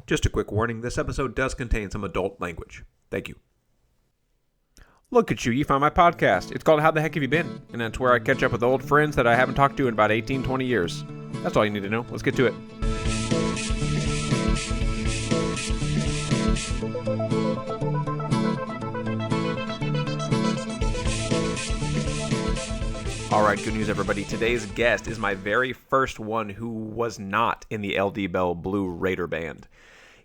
Just a quick warning, this episode does contain some adult language. Thank you. Look at you, you found my podcast. It's called How the Heck Have You Been? And that's where I catch up with old friends that I haven't talked to in about 18, 20 years. That's all you need to know. Let's get to it. Alright, good news everybody. Today's guest is my very first one who was not in the LD Bell Blue Raider Band.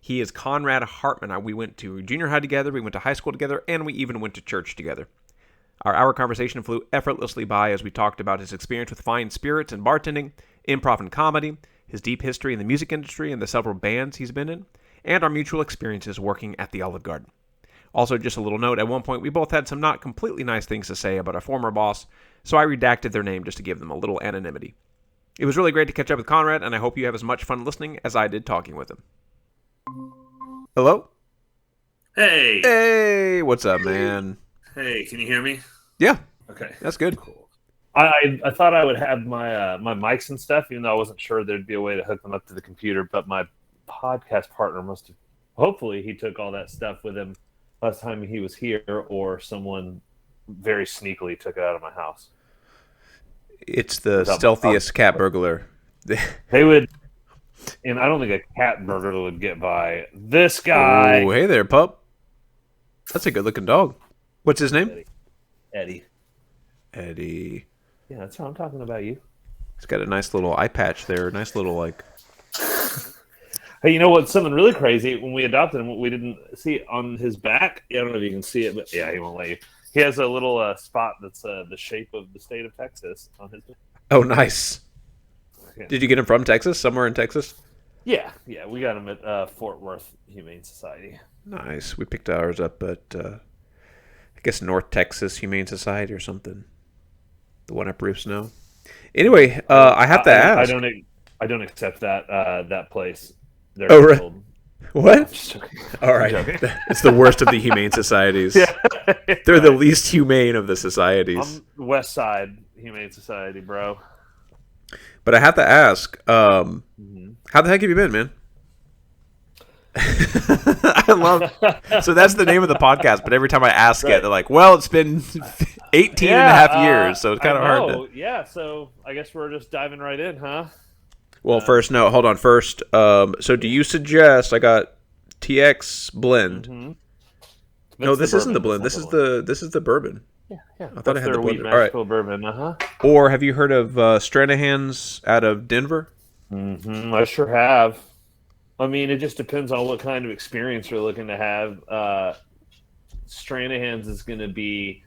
He is Konrad Hartman. We went to junior high together, we went to high school together, and we even went to church together. Our hour conversation flew effortlessly by as we talked about his experience with fine spirits and bartending, improv and comedy, his deep history in the music industry and the several bands he's been in, and our mutual experiences working at the Olive Garden. Also, just a little note, at one point we both had some not completely nice things to say about a former boss, so I redacted their name just to give them a little anonymity. It was really great to catch up with Konrad, and I hope you have as much fun listening as I did talking with him. Hello? Hey! Hey! What's up, man? Hey, can you hear me? Yeah. Okay. That's good. Cool. I thought I would have my my mics and stuff, even though I wasn't sure there'd be a way to hook them up to the computer, but my podcast partner must have, hopefully he took all that stuff with him last time he was here, or someone very sneakily took it out of my house. It's the stealthiest cat burglar. They would, and I don't think a cat burglar would get by this guy. Oh, hey there, pup. That's a good-looking dog. What's his name? Eddie. Eddie. Yeah, that's how I'm talking about you. He's got a nice little eye patch there. Nice little, like... Hey, you know what's something really crazy? When we adopted him, we didn't see on his back. I don't know if you can see it, but yeah, he won't let you. He has a little spot that's the shape of the state of Texas on his back. Oh, nice. Yeah. Did you get him from Texas? Somewhere in Texas? Yeah, we got him at Fort Worth Humane Society. Nice. We picked ours up at, I guess, North Texas Humane Society or something. The one up Reef Snow. Anyway, I have to ask. I don't accept that place. They're oh, right. What? All right. It's the worst of the humane societies. Yeah. They're right. The least humane of the societies. I'm West Side Humane Society, bro. But I have to ask, how the heck have you been, man? I love... So that's the name of the podcast, but every time I ask it, they're like, well, it's been 18 and a half years, so it's kind of hard to... Yeah, so I guess we're just diving right in, huh? Well, first, no, hold on. First, so do you suggest I got TX blend? Mm-hmm. No, this isn't the blend. This is the bourbon. Yeah. I thought I had the blend. All right. Bourbon, Or have you heard of Stranahan's out of Denver? Mm-hmm. I sure have. I mean, it just depends on what kind of experience you're looking to have. Stranahan's is going to be,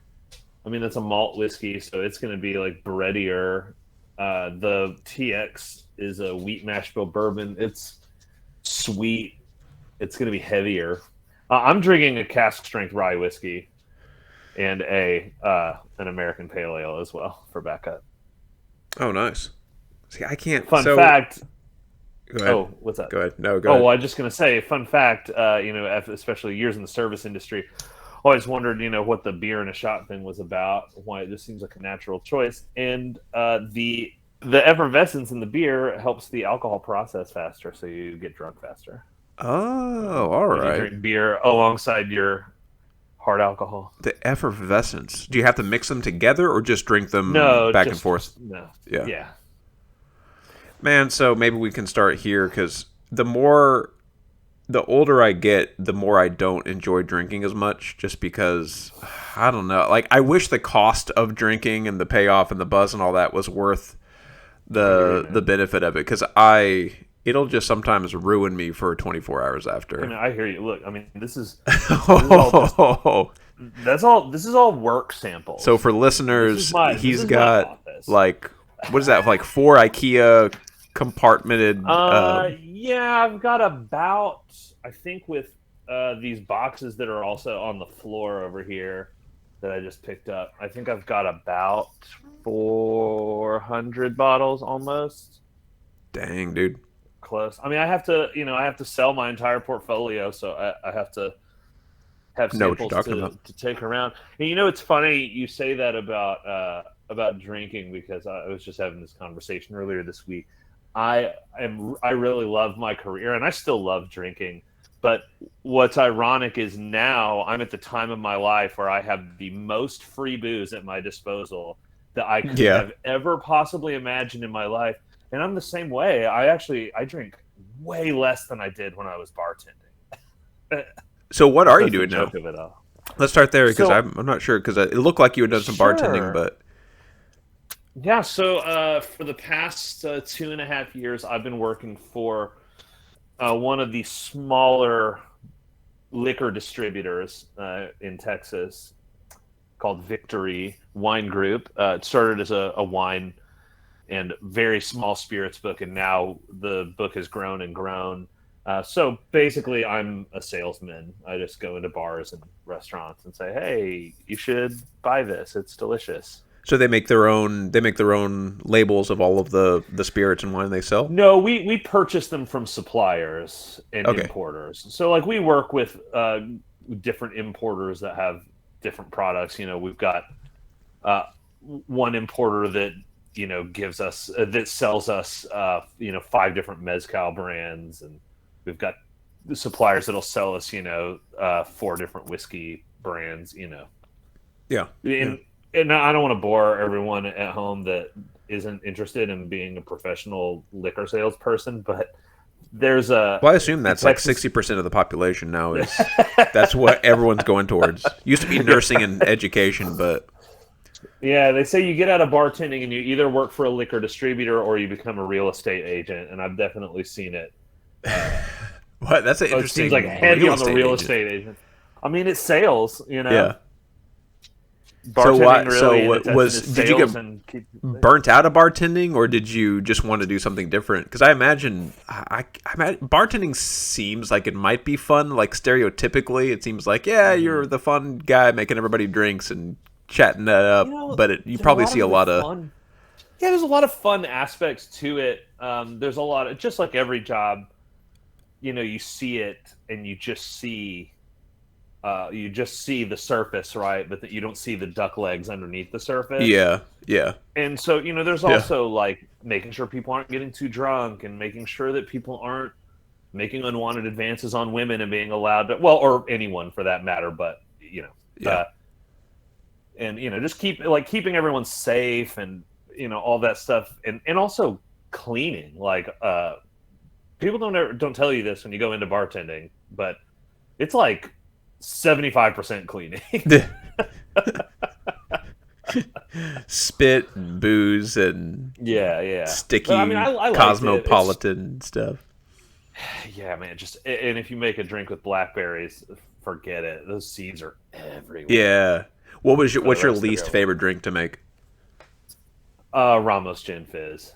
I mean, that's a malt whiskey, so it's going to be like breadier. The TX is a wheat mash bill bourbon. It's sweet. It's going to be heavier. I'm drinking a cask strength rye whiskey and an American pale ale as well for backup. Oh, nice. See, I can't. Fun fact. Go ahead. Oh, what's that? Go ahead. No, go ahead. Well, I was just going to say, fun fact. Especially years in the service industry, always wondered, what the beer and a shot thing was about. Why it just seems like a natural choice, and the effervescence in the beer helps the alcohol process faster, so you get drunk faster. Oh, all right. You drink beer alongside your hard alcohol. The effervescence. Do you have to mix them together or just drink them back and forth? No. Yeah. Man, so maybe we can start here because the older I get, the more I don't enjoy drinking as much just because, I don't know. Like, I wish the cost of drinking and the payoff and the buzz and all that was worth the benefit of it because it'll just sometimes ruin me for 24 hours after. I hear you. Look, I mean, this is this is all work samples. So for listeners, he's got like, what is that? Like 4 IKEA compartmented. Yeah, I've got about, I think with these boxes that are also on the floor over here that I just picked up, I think I've got about 400 bottles almost. Dang, dude. Close. I mean, I have to sell my entire portfolio, so I have to have samples to take around. And it's funny you say that about drinking because I was just having this conversation earlier this week. I really love my career, and I still love drinking. But what's ironic is now I'm at the time of my life where I have the most free booze at my disposal that I could Yeah. have ever possibly imagined in my life. And I'm the same way. I drink way less than I did when I was bartending. So what are you That's the doing now? joke of it all. Let's start there because So I'm not sure because it looked like you had done some bartending, sure. but Yeah, so for the past 2.5 years, I've been working for one of the smaller liquor distributors in Texas called Victory Wine Group. It started as a wine and very small spirits book, and now the book has grown and grown. So basically, I'm a salesman. I just go into bars and restaurants and say, "Hey, you should buy this. It's delicious." so they make their own labels of all of the spirits and wine they sell. No, we purchase them from suppliers and Okay. importers. So like we work with different importers that have different products. We've got uh, one importer that gives us that sells us 5 different mezcal brands, and we've got the suppliers that'll sell us 4 different whiskey brands. Yeah. Yeah. And I don't want to bore everyone at home that isn't interested in being a professional liquor salesperson, but there's a Well, I assume that's like Texas. 60% of the population now is that's what everyone's going towards. Used to be nursing and education, but Yeah, they say you get out of bartending and you either work for a liquor distributor or you become a real estate agent, and I've definitely seen it. what? That's an It interesting seems like heavy on the real agent. estate agent. I mean, it's sales, Yeah. Bartending So really, in what its essence, was? is Did you sales get and keep. burnt out of bartending, or did you just want to do something different? Because I imagine, bartending seems like it might be fun. Like stereotypically, it seems like you're the fun guy making everybody drinks and chatting that up. But you There's probably see a really lot of fun. Yeah, there's a lot of fun aspects to it. There's a lot of, just like every job, you see it and you just see the surface, right? But that you don't see the duck legs underneath the surface. yeah. And so, there's Yeah. also like making sure people aren't getting too drunk and making sure that people aren't making unwanted advances on women and being allowed to, well, or anyone for that matter, but Yeah. and just keeping everyone safe and all that stuff, and also cleaning. Like people don't tell you this when you go into bartending, but it's like 75% cleaning. Spit and booze and Yeah. sticky But, I mean, I liked it. cosmopolitan stuff. Yeah, man. And if you make a drink with blackberries, forget it. Those seeds are everywhere. Yeah. What's your rest of least your favorite drink to make? Ramos Gin Fizz,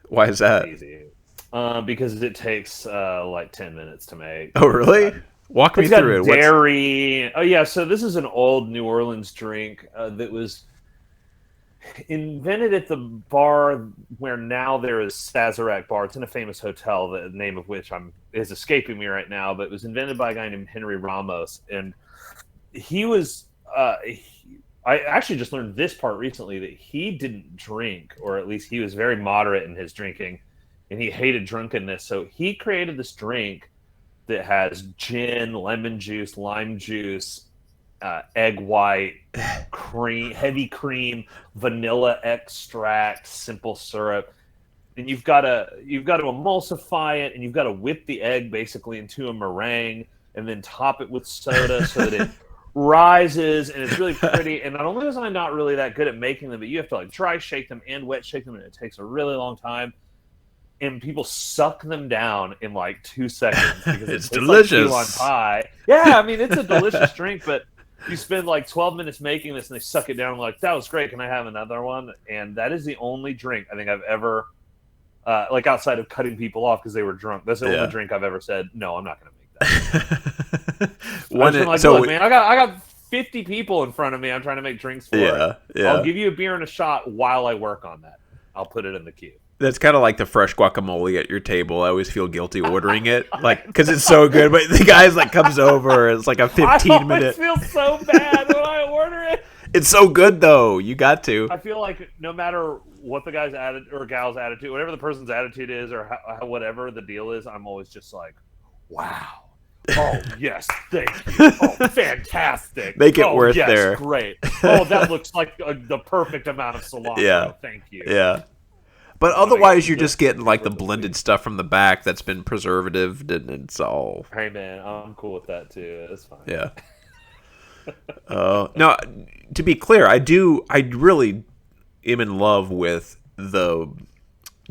Why is that? easy. Because it takes like 10 minutes to make. Oh, really? Walk me It's got through it. dairy. Oh yeah, so this is an old New Orleans drink that was invented at the bar where now there is Sazerac Bar. It's in a famous hotel, the name of which is escaping me right now. But it was invented by a guy named Henry Ramos, and he was. I actually just learned this part recently, that he didn't drink, or at least he was very moderate in his drinking, and he hated drunkenness. So he created this drink that has gin, lemon juice, lime juice, egg white, heavy cream, vanilla extract, simple syrup. And you've got to emulsify it, and you've got to whip the egg basically into a meringue, and then top it with soda so that it rises, and it's really pretty. And not only was I not really that good at making them, but you have to like dry shake them and wet shake them, and it takes a really long time. And people suck them down in like 2 seconds because It's like delicious. key lime pie. Yeah, I mean it's a delicious drink, but you spend like 12 minutes making this, and they suck it down. And like, that was great. Can I have another one? And that is the only drink I think I've ever, like outside of cutting people off because they were drunk. That's the only drink I've ever said, no, I'm not going to make that. Look, man, I got 50 people in front of me. I'm trying to make drinks for. Yeah. I'll give you a beer and a shot while I work on that. I'll put it in the queue. That's kind of like the fresh guacamole at your table. I always feel guilty ordering it, like because it's so good. But the guy's like comes over. It's like a 15-minute. I feel so bad when I order it. It's so good though. You got to. I feel like no matter what the guy's attitude or gal's attitude, whatever the person's attitude is, or whatever the deal is, I'm always just like, wow. Oh yes, thank you. Oh, fantastic. Make it worth yes, there. Great. Oh, that looks like the perfect amount of cilantro. Yeah. Thank you. Yeah. But otherwise, you're just getting like the blended stuff from the back that's been preservative, and it's all. Hey man, I'm cool with that too. That's fine. Yeah. No, to be clear, I really am in love with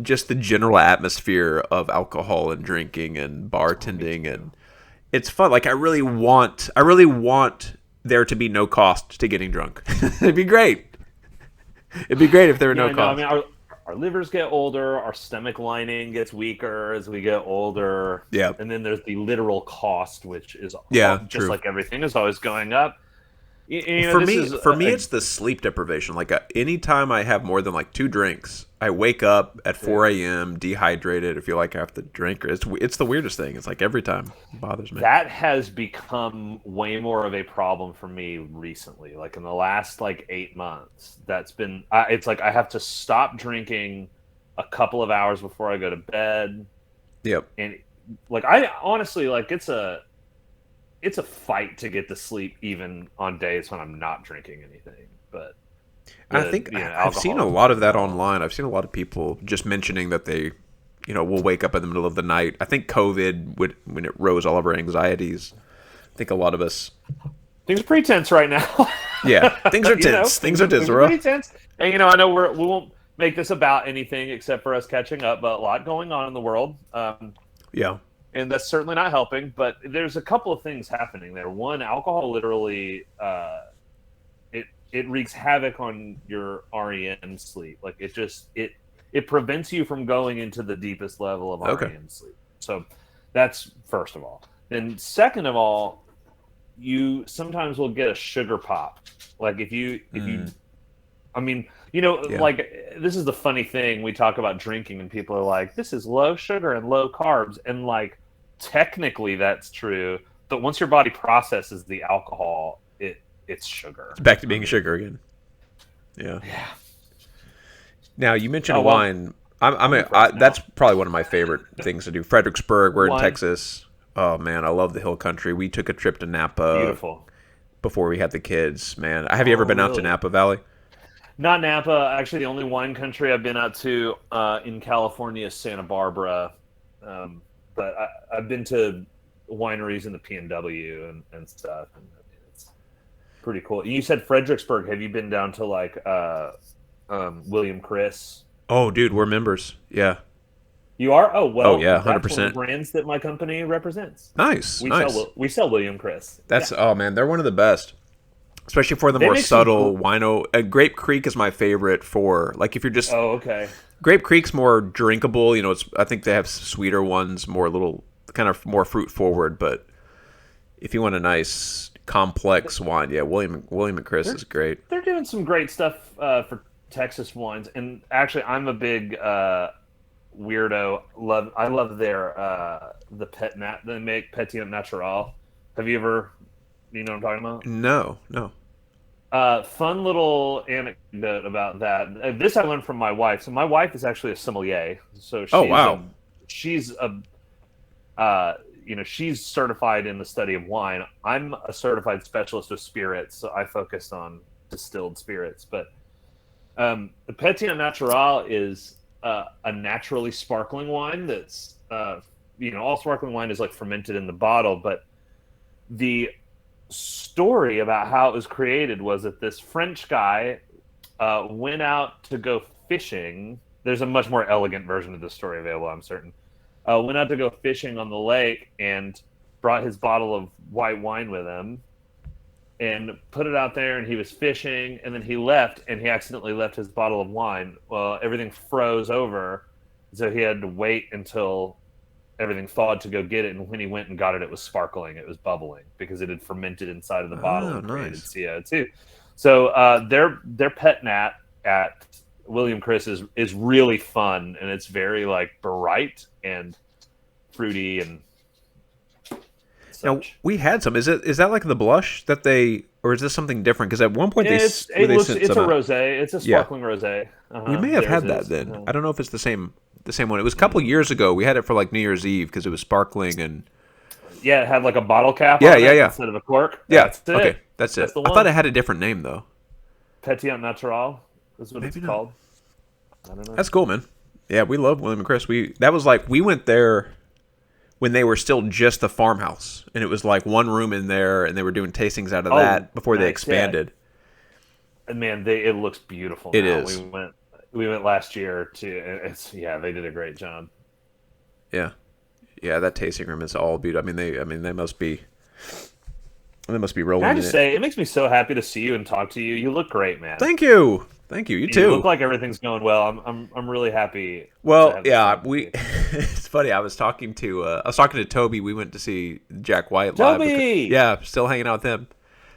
just the general atmosphere of alcohol and drinking and bartending, and it's fun. Like I really want there to be no cost to getting drunk. It'd be great. It'd be great if there were no cost. I mean, our livers get older, our stomach lining gets weaker as we get older. Yeah. And then there's the literal cost, which is just true. like everything is always going up. For me, it's the sleep deprivation. Like anytime I have more than like 2 drinks, I wake up at 4 a.m. dehydrated. I feel like I have to drink. It's the weirdest thing. It's like every time it bothers me. That has become way more of a problem for me recently. Like in the last 8 months, that's been. It's like I have to stop drinking a couple of hours before I go to bed. Yep. And I honestly it's a fight to get to sleep even on days when I'm not drinking anything. But I think I've seen a lot of that online. I've seen a lot of people just mentioning that they, will wake up in the middle of the night. I think COVID, when it rose all of our anxieties, I think a lot of us. Things are pretty tense right now. Yeah, things are tense. Things are tense. Pretty tense. And I know we won't make this about anything except for us catching up, but a lot going on in the world. Yeah. And that's certainly not helping, but there's a couple of things happening there. One, alcohol literally, it wreaks havoc on your REM sleep. Like it prevents you from going into the deepest level of REM sleep. So that's first of all. Then second of all, you sometimes will get a sugar pop. Like if you, I mean, like this is the funny thing. We talk about drinking and people are like, this is low sugar and low carbs. And technically that's true. But once your body processes the alcohol, it's sugar. It's back to being sugar again. Yeah. Now you mentioned wine. That's probably one of my favorite things to do. Fredericksburg, we're in Texas. Oh man, I love the hill country. We took a trip to Napa. Beautiful. Before we had the kids, man. Have you ever been out to Napa Valley? Not Napa. Actually, the only wine country I've been out to in California is Santa Barbara. But I've been to wineries in the PNW and stuff. And it's pretty cool. You said Fredericksburg. Have you been down to William Chris? Oh, dude, we're members. Yeah. You are? Oh, well. Oh, yeah, 100%. That's one of the brands that my company represents. Nice. We sell William Chris. Oh, man, they're one of the best. Especially for the more subtle wino. Grape Creek is my favorite for, if you're just... Oh, okay. Grape Creek's more drinkable. I think they have sweeter ones, kind of more fruit forward. But if you want a nice, complex wine, yeah, William and Chris is great. They're doing some great stuff for Texas wines. And actually, I'm a big weirdo. I love their the pet nat they make Petit Natural. Have you ever... You know what I'm talking about? No. Fun little anecdote about that. This I learned from my wife. So my wife is actually a sommelier. So she's she's certified in the study of wine. I'm a certified specialist of spirits, so I focused on distilled spirits. But the Petit Natural is a naturally sparkling wine. That's all sparkling wine is fermented in the bottle, but the story about how it was created was that this French guy went out to go fishing. There's a much more elegant version of the story available, I'm certain. Went out to go fishing on the lake and brought his bottle of white wine with him and put it out there, and he was fishing, and then he left, and he accidentally left his bottle of wine. Well, everything froze over, so he had to wait until everything thawed to go get it, and when he went and got it, it was sparkling. It was bubbling because it had fermented inside of the bottle and created CO2. So their pet nat at William Chris is really fun, and it's very bright and fruity, and Now such. we had some. Is that like the blush that they, or is this something different? Because at one point It's they sent it's a some out. rosé. It's a Yeah, sparkling rosé. we may have Theirs had that is. then. I don't know if it's the same one. It was a couple years ago. We had it for like New Year's Eve because it was sparkling and Yeah, it had like a bottle cap yeah, on yeah, it yeah, instead of a cork. yeah. That's Okay, it. that's it. That's the I thought one. it had a different name though. Petit Natural is what it's Maybe not. called. I don't know. That's cool, man. Yeah, we love William and Chris. That was like we went there when they were still just the farmhouse, and it was like one room in there, and they were doing tastings out of that before they nice, expanded. yeah. And man, it looks beautiful. It now. is. We went last year to. They did a great job. Yeah, yeah, that tasting room is all beautiful. I mean they must be rolling. Can I in just it. say, it makes me so happy to see you and talk to you. You look great, man. Thank you. You too. You look like everything's going well. I'm really happy. Well, yeah, it's funny. I was talking to Toby. We went to see Jack White live. Toby! Yeah, still hanging out with him.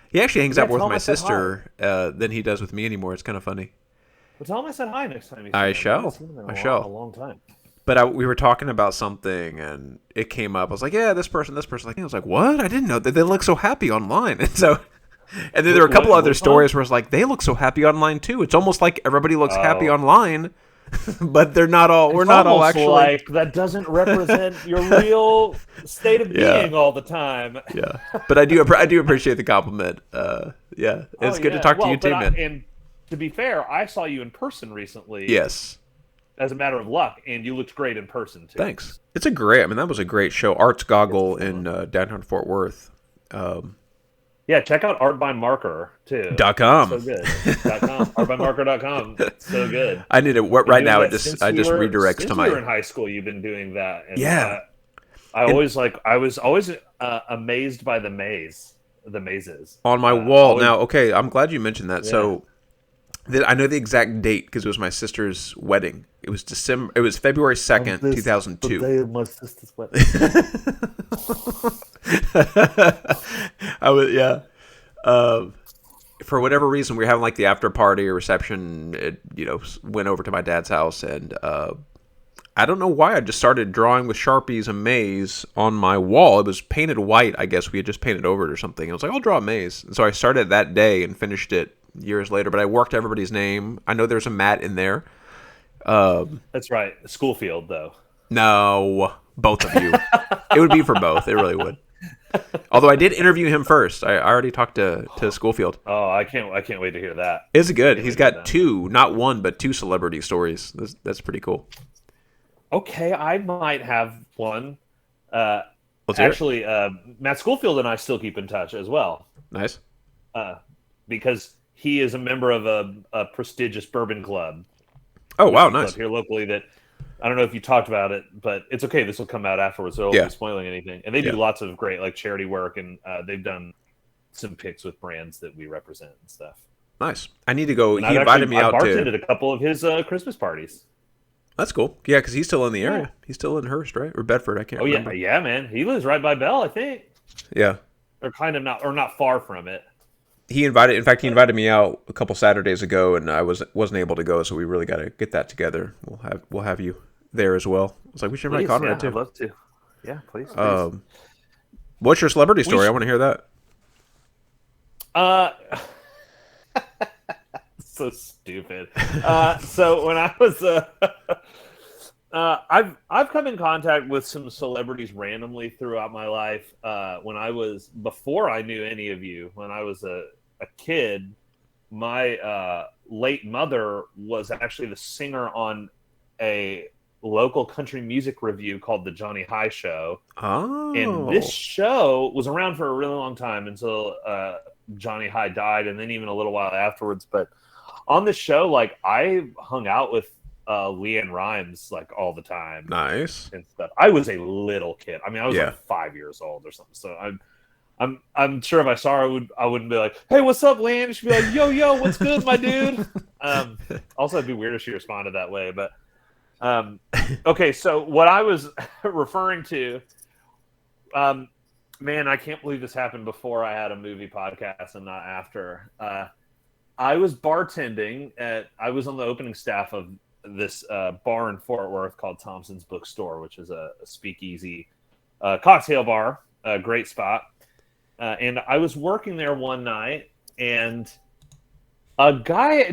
He actually hangs out more with my said sister than he does with me anymore. It's kind of funny. Well, tell him I said hi next time. I shall. A long time. But we were talking about something, and it came up. I was like, "Yeah, this person." Like, I was like, "What? I didn't know that they look so happy online." And then there were a couple other stories where it's like they look so happy online too. It's almost like everybody looks happy online, but they're not all. We're not all actually. Like that doesn't represent your real state of being all the time. Yeah, but I do appreciate the compliment. Yeah, it's good to talk to you too, man. And to be fair, I saw you in person recently. Yes. As a matter of luck, and you looked great in person too. Thanks. That was a great show. Arts Goggle in downtown Fort Worth. Yeah, check out Art by Marker too. .com. So good. .com. Artbymarker.com. So good. I need it right now. I just redirects to my. Since you were in high school, you've been doing that. And, yeah. I was always amazed by the mazes on my wall. Now, okay, I'm glad you mentioned that. Yeah. So, I know the exact date because it was my sister's wedding. It was February 2nd, 2002. The day of my sister's wedding. For whatever reason, we were having like the after party or reception. It, went over to my dad's house, and I don't know why I just started drawing with Sharpies a maze on my wall. It was painted white. I guess we had just painted over it or something. I was like, I'll draw a maze. And so I started that day and finished it years later. But I worked everybody's name. I know there's a Matt in there. That's right. Schoolfield, though. No, both of you. It would be for both. It really would. Although I did interview him first. I already talked to Schoolfield. Oh, I can't wait to hear that. It's good. He's got two, not one, but two celebrity stories. That's pretty cool. Okay, I might have one. Let's actually, Matt Schoolfield and I still keep in touch as well. Nice. Because he is a member of a prestigious bourbon club. Oh, wow, nice. Here locally that I don't know if you talked about it, but it's okay. This will come out afterwards, so I won't be spoiling anything. And they do lots of great like charity work, and they've done some picks with brands that we represent and stuff. Nice. I need to go. He invited me out to. I bartended a couple of his Christmas parties. That's cool. Yeah, because he's still in the area. Yeah. He's still in Hearst, right? Or Bedford, I can't remember. Yeah, man. He lives right by Bell, I think. Yeah. Or kind of not far from it. He invited me out a couple Saturdays ago, and I wasn't able to go, so we really got to get that together. We'll have you there as well. I was like, we should invite Konrad too. I'd love to. Yeah, please. What's your celebrity story? I want to hear that. So stupid. So when I was, I've come in contact with some celebrities randomly throughout my life. Before I knew any of you, when I was a kid, my late mother was actually the singer on a local country music review called the Johnny High Show. Oh. And this show was around for a really long time until Johnny High died, and then even a little while afterwards. But on this show, like, I hung out with Leanne Rimes like all the time. Nice. And stuff. I was a little kid. I mean, I was like 5 years old or something. So I'm sure if I saw her, I wouldn't be like, "Hey, what's up, Leanne?" She'd be like, "Yo, what's good, my dude?" Also, it'd be weird if she responded that way. But okay, so what I was referring to, man, I can't believe this happened before I had a movie podcast and not after. I was bartending I was on the opening staff of this bar in Fort Worth called Thompson's Bookstore, which is a speakeasy cocktail bar a great spot. And I was working there one night, and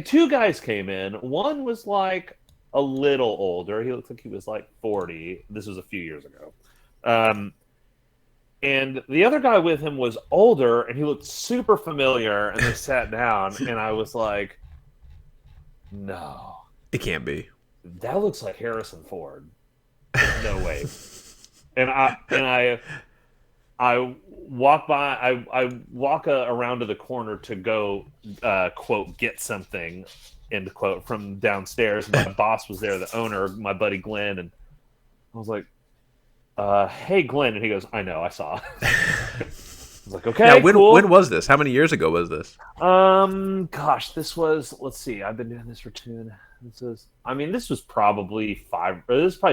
two guys came in. One was like a little older. He looked like he was like 40. This was a few years ago. And the other guy with him was older, and he looked super familiar. And they sat down, and I was like, "No, It can't be. that looks like Harrison Ford. No way." And I walk by. I walk around to the corner to go quote get something, end quote, from downstairs. My boss was there, the owner, my buddy Glenn, and I was like, "Hey, Glenn," and he goes, "I know, I saw." I was like, "Okay, Now, cool." when was this? How many years ago was this? Gosh, this was. Let's see. I've been doing this for two. This was probably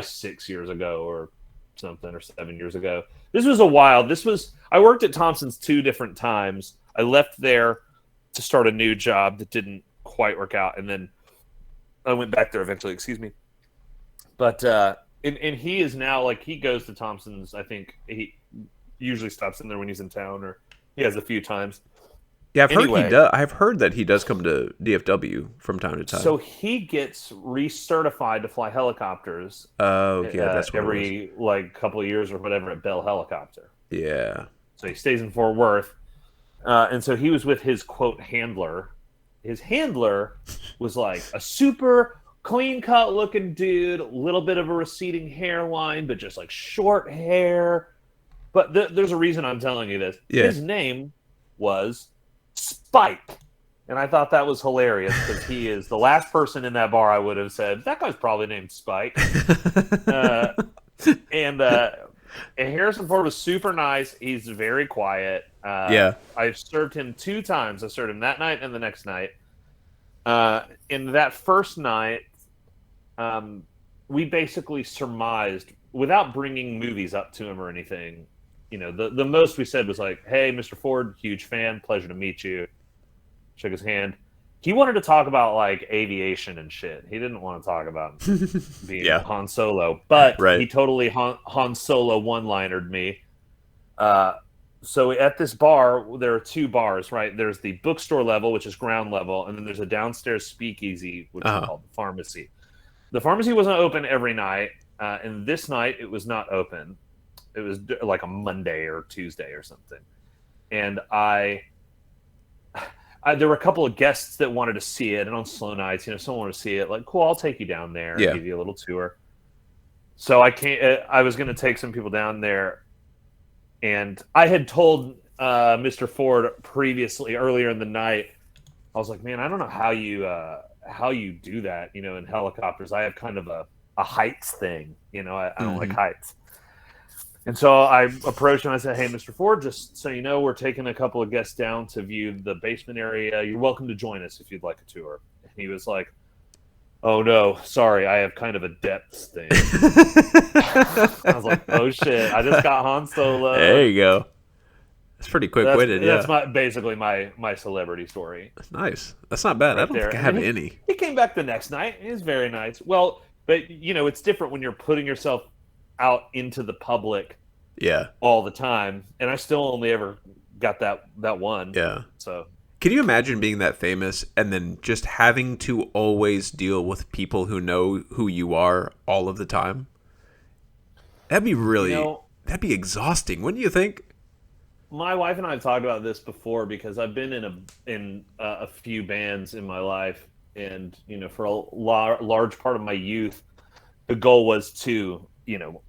6 years ago or something, or 7 years ago. This was a while. I worked at Thompson's 2 different times. I left there to start a new job that didn't quite work out, and then I went back there eventually. Excuse me. But and he is now, like, he goes to Thompson's. I think he usually stops in there when he's in town, or he has a few times. Yeah, I've heard that he does come to DFW from time to time. So he gets recertified to fly helicopters. Oh, yeah, that's what every like couple of years or whatever at Bell Helicopter. Yeah. So he stays in Fort Worth, and so he was with his quote handler. His handler was like a super clean cut looking dude, a little bit of a receding hairline, but just like short hair. But there's a reason I'm telling you this. Yeah. His name was Spike. And I thought that was hilarious because he is the last person in that bar I would have said, that guy's probably named Spike. And Harrison Ford was super nice. He's very quiet. Yeah. I've served him 2 times. I served him that night and the next night. In that first night, we basically surmised, without bringing movies up to him or anything, the most we said was like, "Hey, Mr. Ford, huge fan, pleasure to meet you." Shook his hand. He wanted to talk about like aviation and shit. He didn't want to talk about being Han Solo, but He totally Han Solo one-linered me. So at this bar, there are 2 bars, right? There's the bookstore level, which is ground level, and then there's a downstairs speakeasy, which is called the pharmacy. The pharmacy wasn't open every night, and this night it was not open. It was like a Monday or Tuesday or something. And there were a couple of guests that wanted to see it, and on slow nights, someone wanted to see it. Like, cool, I'll take you down there and give you a little tour. So I was going to take some people down there, and I had told Mr. Ford previously, earlier in the night, I was like, "Man, I don't know how you do that, in helicopters. I have kind of a heights thing, I don't like heights." And so I approached him. I said, "Hey, Mr. Ford, just so you know, we're taking a couple of guests down to view the basement area. You're welcome to join us if you'd like a tour." And he was like, "Oh, no, sorry. I have kind of a depths thing." I was like, "Oh, shit. I just got Han Solo." There you go. That's pretty quick-witted, That's basically my celebrity story. That's nice. That's not bad. Right, I don't think I have any. He came back the next night. He was very nice. Well, but, it's different when you're putting yourself out into the public all the time, and I still only ever got that one. So can you imagine being that famous and then just having to always deal with people who know who you are all of the time? That'd be that'd be exhausting, wouldn't you think? My wife and I have talked about this before because I've been in a few bands in my life, and for a large part of my youth, the goal was to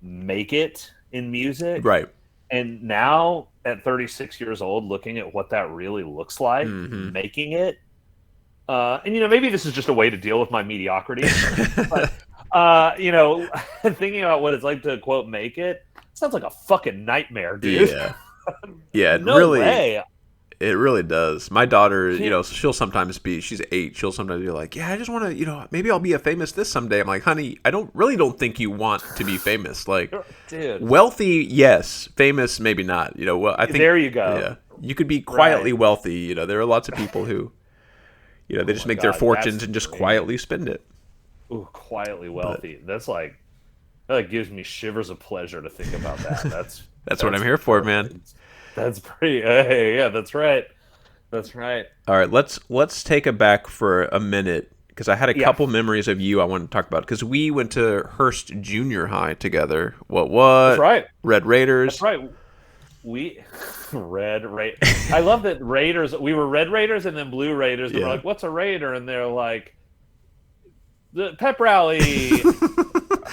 make it in music. Right. And now at 36 years old, looking at what that really looks like, making it, and maybe this is just a way to deal with my mediocrity, but thinking about what it's like to quote make it sounds like a fucking nightmare, dude. Yeah, no way. It really does. My daughter, she'll sometimes she's 8. She'll sometimes be like, "Yeah, I just want to, maybe I'll be a famous this someday." I'm like, "Honey, I don't think you want to be famous. Like, dude, wealthy, yes. Famous, maybe not. Well, I think there you go. Yeah, you could be quietly wealthy. There are lots of people who, they just make their fortunes and just quietly spend it. Ooh, quietly wealthy. That gives me shivers of pleasure to think about that. That's what I'm here for, man. That's pretty. Hey, yeah, that's right. That's right. All right, let's take it back for a minute because I had a Yeah, couple memories of you I want to talk about because we went to Hearst Junior High together. What? that's right. Red That's Raiders. right. We Red Ra I love that Raiders. We were Red Raiders and then Blue Raiders. And we're Yeah. like, "What's a Raider?" And they're like, "The pep rally."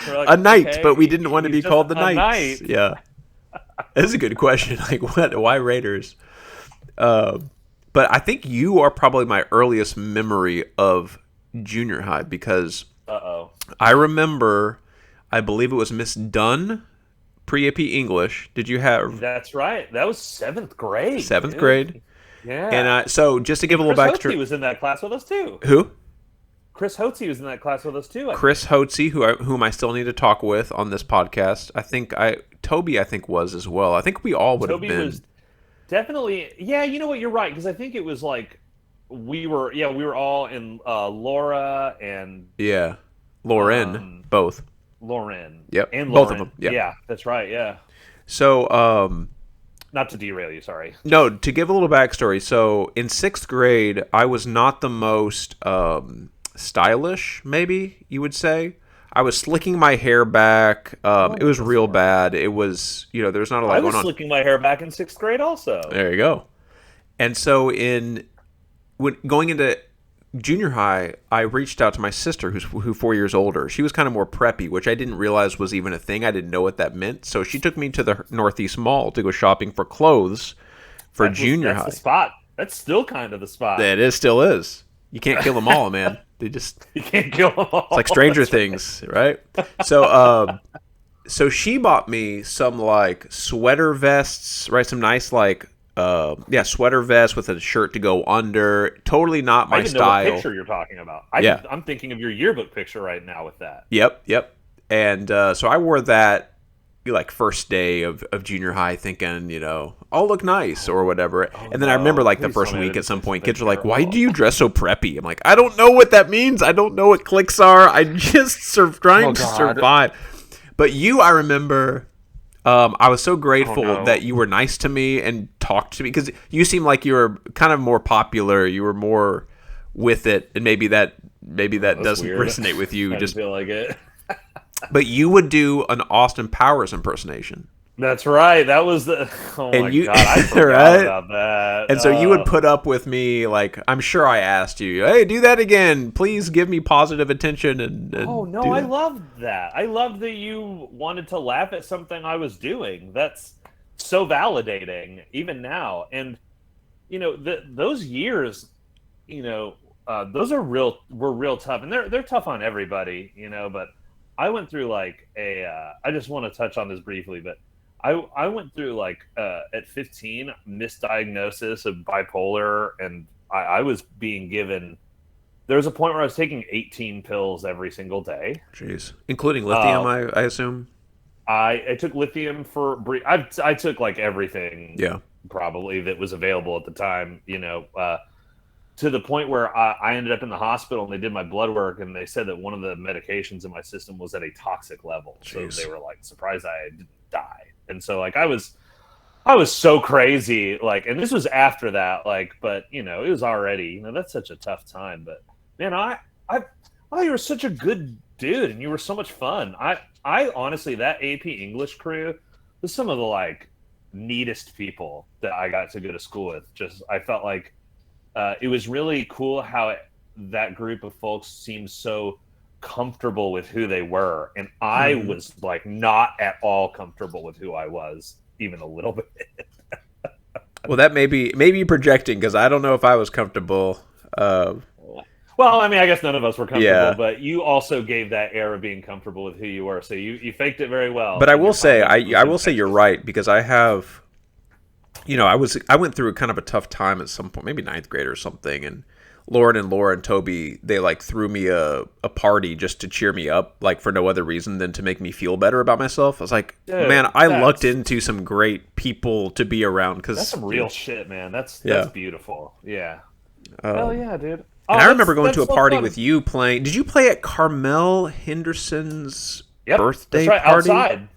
We're like, A knight, okay, but we didn't want to be he's just called the a Knights. knight. Yeah, that's a good question. Like, what? Why Raiders? Uh, but I think you are probably my earliest memory of junior high because Uh-oh. I remember, I believe it was Miss Dunn, pre-AP English. Did you have That's right. That was seventh grade. seventh Dude. grade? Yeah. And so just to give a little Chris backstory, Hotze was in that class with us too. who? Chris Hotze was in that class with us too. Chris Hotze, whom I still need to talk with on this podcast. Toby was as well. I think we all would Toby have been. was definitely. Yeah, you know what? You're right because I think it was like we were. Yeah, we were all in Laura and Yeah, Lauren, both. Lauren. Yep, And both of Lauren. them. Yeah. Yeah, that's right. Yeah. So, Not to derail you. Sorry. no, to give a little backstory. So, in sixth grade, I was not the most stylish, maybe you would say. I was slicking my hair back. It was real bad. It was, there's not a lot I going was on. slicking my hair back in sixth grade also. There you go. And so, when going into junior high, I reached out to my sister, who's 4 years older. She was kind of more preppy, which I didn't realize was even a thing. I didn't know what that meant. So she took me to the Northeast Mall to go shopping for clothes for junior high. That's the spot. That's still kind of the spot. Still is. You can't kill them all, man. They just You can't kill them all. it's like Stranger Things, right? So she bought me some like sweater vests, right? Some nice sweater vest with a shirt to go under. Totally not my I didn't know style. what picture you're talking about. I'm thinking of your yearbook picture right now with that. Yep. And so I wore that like first day of junior high thinking, I'll look nice or whatever. And then I remember like the first week at some point, kids were like, why do you dress so preppy? I'm like, I don't know what that means. I don't know what clicks are. I just trying to survive. But I remember, I was so grateful that you were nice to me and talked to me because you seem like you were kind of more popular. You were more with it. And maybe that doesn't weird. resonate with you. I Just feel like it. But you would do an Austin Powers impersonation. That's right. That was the. Oh And my you- god! I forgot right? about that. And so you would put up with me, like, I'm sure I asked you, hey, do that again. Please give me positive attention. And Oh no, do I that. loved that. I loved that you wanted to laugh at something I was doing. That's so validating, even now. And those years, those were real tough, and they're tough on everybody, But I went through like I just want to touch on this briefly, but I went through like at 15 misdiagnosis of bipolar, and I was being given. There was a point where I was taking 18 pills every single day. Jeez. Including lithium, I assume? I took lithium for I took like everything, Yeah. probably that was available at the time, to the point where I ended up in the hospital and they did my blood work and they said that one of the medications in my system was at a toxic level. Jeez. So they were like surprised I didn't die. And so like I was so crazy, like, and this was after that, like, but it was already, that's such a tough time. But man, I thought you were such a good dude and you were so much fun. I honestly, that AP English crew was some of the like neatest people that I got to go to school with. Just I felt like it was really cool how that group of folks seemed so comfortable with who they were, and I was like not at all comfortable with who I was, even a little bit. Well, that may be projecting because I don't know if I was comfortable. Well, I mean, I guess none of us were comfortable, Yeah. but you also gave that air of being comfortable with who you were, so you faked it very well. But I And will your say, confidence I was will say you're infectious. right because I have, I went through kind of a tough time at some point, maybe ninth grade or something, and Lauren and Toby, they like threw me a party just to cheer me up, like for no other reason than to make me feel better about myself. I was like, Dude, man, I that's- lucked into some great people to be around because That's some real shit, man. That's Yeah. beautiful. Yeah. Hell yeah, dude. Oh, And I remember going to a so party fun. with you playing. Did you play at Carmel Henderson's Yep, birthday that's right, party? outside.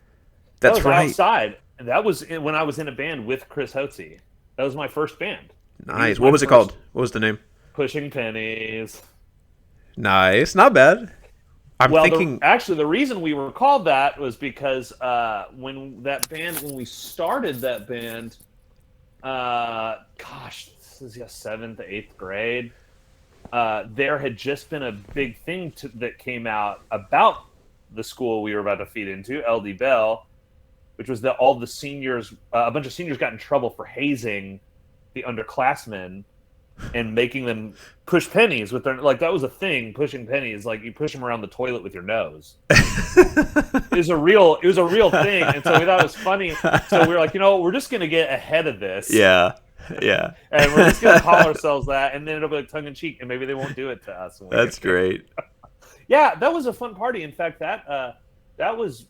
That's That was right. outside. And that was when I was in a band with Chris Hotze. That was my first band. Nice. What was it called? What was the name? Pushing Pennies. Nice. Not bad. I'm Well, thinking. Actually, the reason we were called that was because when we started that band, this is 7th, 8th grade. There had just been a big thing that came out about the school we were about to feed into, LD Bell, which was that all the seniors, a bunch of seniors got in trouble for hazing the underclassmen and making them push pennies with their, like, that was a thing, pushing pennies, like you push them around the toilet with your nose. It was a real thing, and so we thought it was funny. So we were like, we're just gonna get ahead of this. Yeah. And we're just gonna call ourselves that, and then it'll be like tongue in cheek, and maybe they won't do it to us. That's great. Yeah, that was a fun party. In fact, that was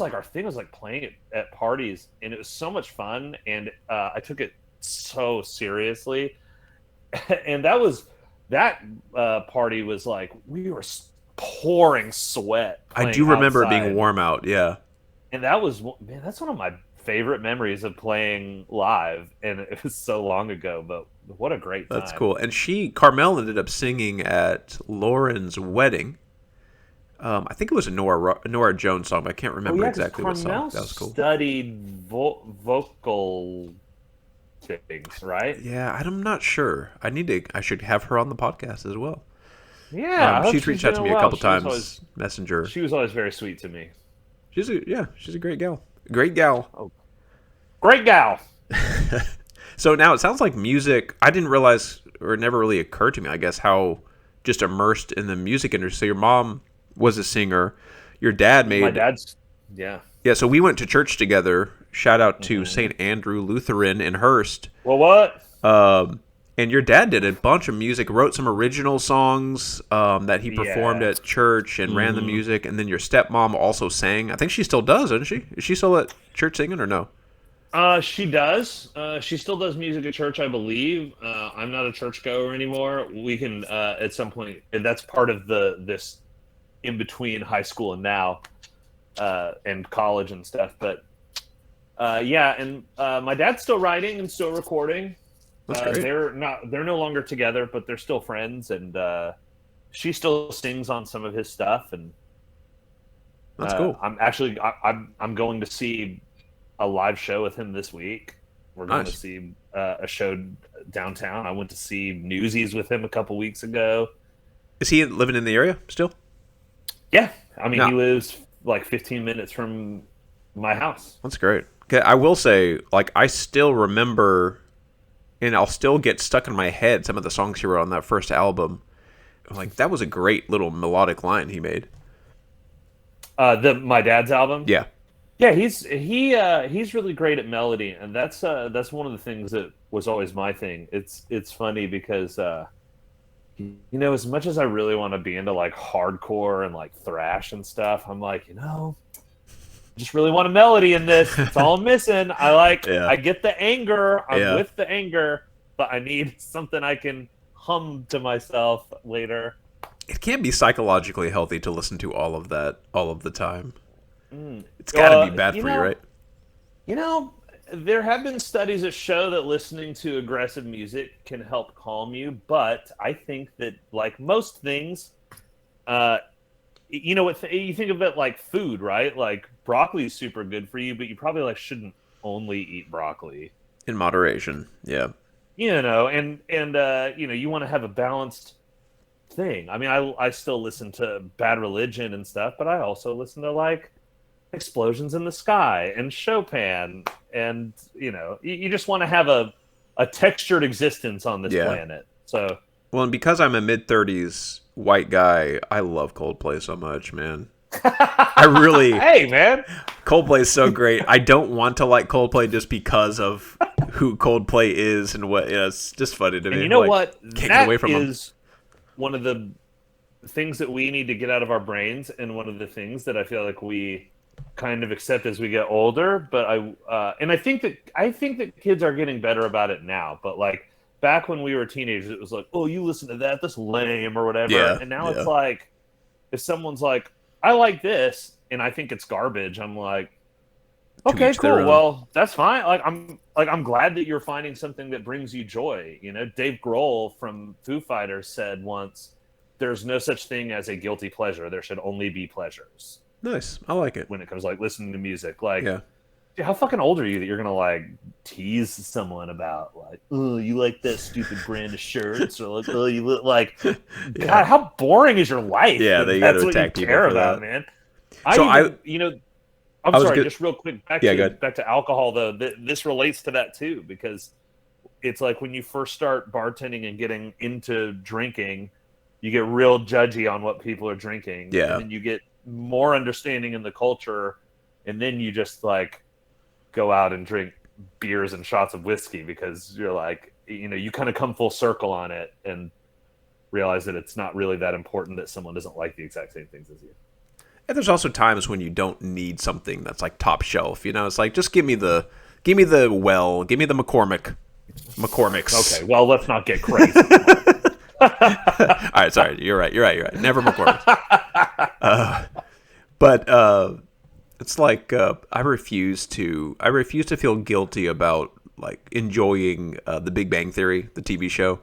like our thing, was like playing at parties, and it was so much fun, and I took it so seriously. And that party was like, we were pouring sweat. I do remember outside. it being warm out. Yeah. And that's one of my favorite memories of playing live, and it was so long ago, but what a great time. That's cool. And Carmel ended up singing at Lauren's wedding. I think it was a Nora Jones song, but I can't remember exactly what song. That was cool. Studied vocal things, right? Yeah, I'm not sure. I should have her on the podcast as well. Yeah, she's reached out to me a couple times. Messenger. She was always very sweet to me. She's a great gal. Great gal. Oh, great gal. So now it sounds like music. I didn't realize, or it never really occurred to me, I guess, how just immersed in the music industry. So your mom was a singer. Your dad made. My dad's. Yeah. Yeah, so we went to church together. Shout out to St. Andrew Lutheran in Hearst. Well, what? And your dad did a bunch of music, wrote some original songs that he performed at church and ran the music. And then your stepmom also sang. I think she still does, doesn't she? Is she still at church singing or no? She does. She still does music at church, I believe. I'm not a churchgoer anymore. We can, at some point, and that's part of this in between high school and now, and college and stuff. But my dad's still writing and still recording. They're no longer together, but they're still friends, and she still sings on some of his stuff. And that's cool. I'm going to see a live show with him this week. We're going to see a show downtown. I went to see Newsies with him a couple weeks ago. Is he living in the area still? Yeah. I mean, He lives like 15 minutes from my house. That's great. Okay, I will say, like, I still remember, and I'll still get stuck in my head some of the songs he wrote on that first album. Like, that was a great little melodic line he made. My dad's album? Yeah. Yeah, he's really great at melody, and that's one of the things that was always my thing. It's funny because as much as I really want to be into like hardcore and like thrash and stuff, I'm like, I just really want a melody in this. That's all I'm missing. I get the anger. I'm with the anger, but I need something I can hum to myself later. It can't be psychologically healthy to listen to all of that all of the time. It's got to be bad for you, right? There have been studies that show that listening to aggressive music can help calm you, but I think that, like most things, you think of it like food, right? Like broccoli is super good for you, but you probably shouldn't only eat broccoli. In moderation, yeah. You want to have a balanced thing. I mean, I still listen to Bad Religion and stuff, but I also listen to like Explosions in the Sky and Chopin, and you just want to have a textured existence on this planet. So, well, and because I'm a mid-30s white guy, I love Coldplay so much, man. I really hey, man, Coldplay is so great. I don't want to like Coldplay just because of who Coldplay is and what. It's just funny to me. And you know what? Can't get away from them. One of the things that we need to get out of our brains, and one of the things that I feel like we kind of accept as we get older. But I think that kids are getting better about it now. But like back when we were teenagers, it was like, oh, you listen to that, that's lame or whatever. Yeah, and now it's like, if someone's like, I like this, and I think it's garbage, I'm like, To Okay, each their cool. own. Well, that's fine. I'm glad that you're finding something that brings you joy. You know, Dave Grohl from Foo Fighters said once, "There's no such thing as a guilty pleasure. There should only be pleasures Nice. I like it. when it comes to, like, listening to music." Like, Yeah. dude, how fucking old are you that you're gonna like tease someone about, like, oh, you like that stupid brand of shirts, or like, oh, you look like, God, Yeah. how boring is your life? Yeah, That they got to that's what you attack people care for about, that. man. So I'm I was sorry, good. just real quick, Yeah, good. back to alcohol though. This relates to that too, because it's like when you first start bartending and getting into drinking, you get real judgy on what people are drinking, and Yeah. then you get more understanding in the culture, and then you just like go out and drink beers and shots of whiskey because you're like, you know, you kind of come full circle on it and realize that it's not really that important that someone doesn't like the exact same things as you. And there's also times when you don't need something that's like top shelf. You know, it's like just give me the McCormick's. Okay, well, let's not get crazy. All right, sorry. You're right. Never McCormick's. But it's like I refuse to feel guilty about like enjoying The Big Bang Theory, the TV show.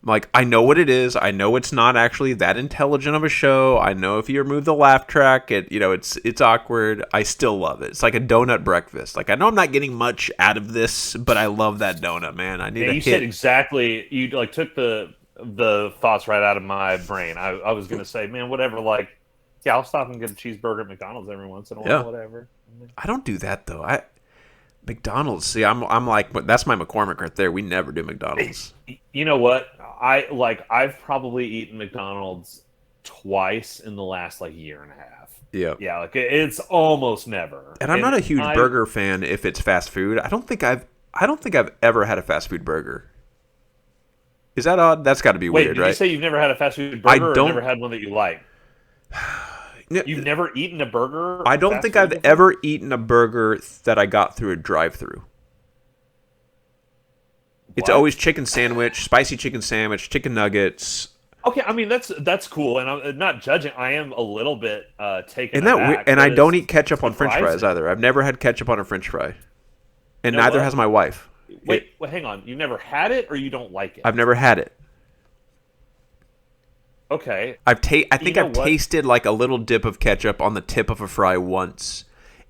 Like, I know what it is. I know it's not actually that intelligent of a show. I know if you remove the laugh track, it's awkward. I still love it. It's like a donut breakfast. Like, I know I'm not getting much out of this, but I love that donut, man. I need a You hit. said exactly. You like took the thoughts right out of my brain. I was gonna say, man, whatever. Like, yeah, I'll stop and get a cheeseburger at McDonald's every once in a while. Yeah. Whatever. I don't do that though. McDonald's. See, I'm like, that's my McCormick right there. We never do McDonald's. You know what? I've probably eaten McDonald's twice in the last like year and a half. Yeah. Yeah, like it's almost never. And I'm not a huge burger fan if it's fast food. I don't think I've ever had a fast food burger. Is that odd? That's got to be Wait, weird, did right? you say you've never had a fast food burger, don't- or never had one that you like? You've never eaten a burger? I don't think I've ever eaten a burger that I got through a drive-through. It's always chicken sandwich, spicy chicken sandwich, chicken nuggets. Okay, I mean that's cool, and I'm not judging. I am a little bit taken And that aback, and I but don't it's eat ketchup on French fries surprising. either. I've never had ketchup on a French fry, and You know neither what? has my wife. Wait, hang on. You never had it, or you don't like it? I've never had it. Okay. I think know I've what? tasted like a little dip of ketchup on the tip of a fry once,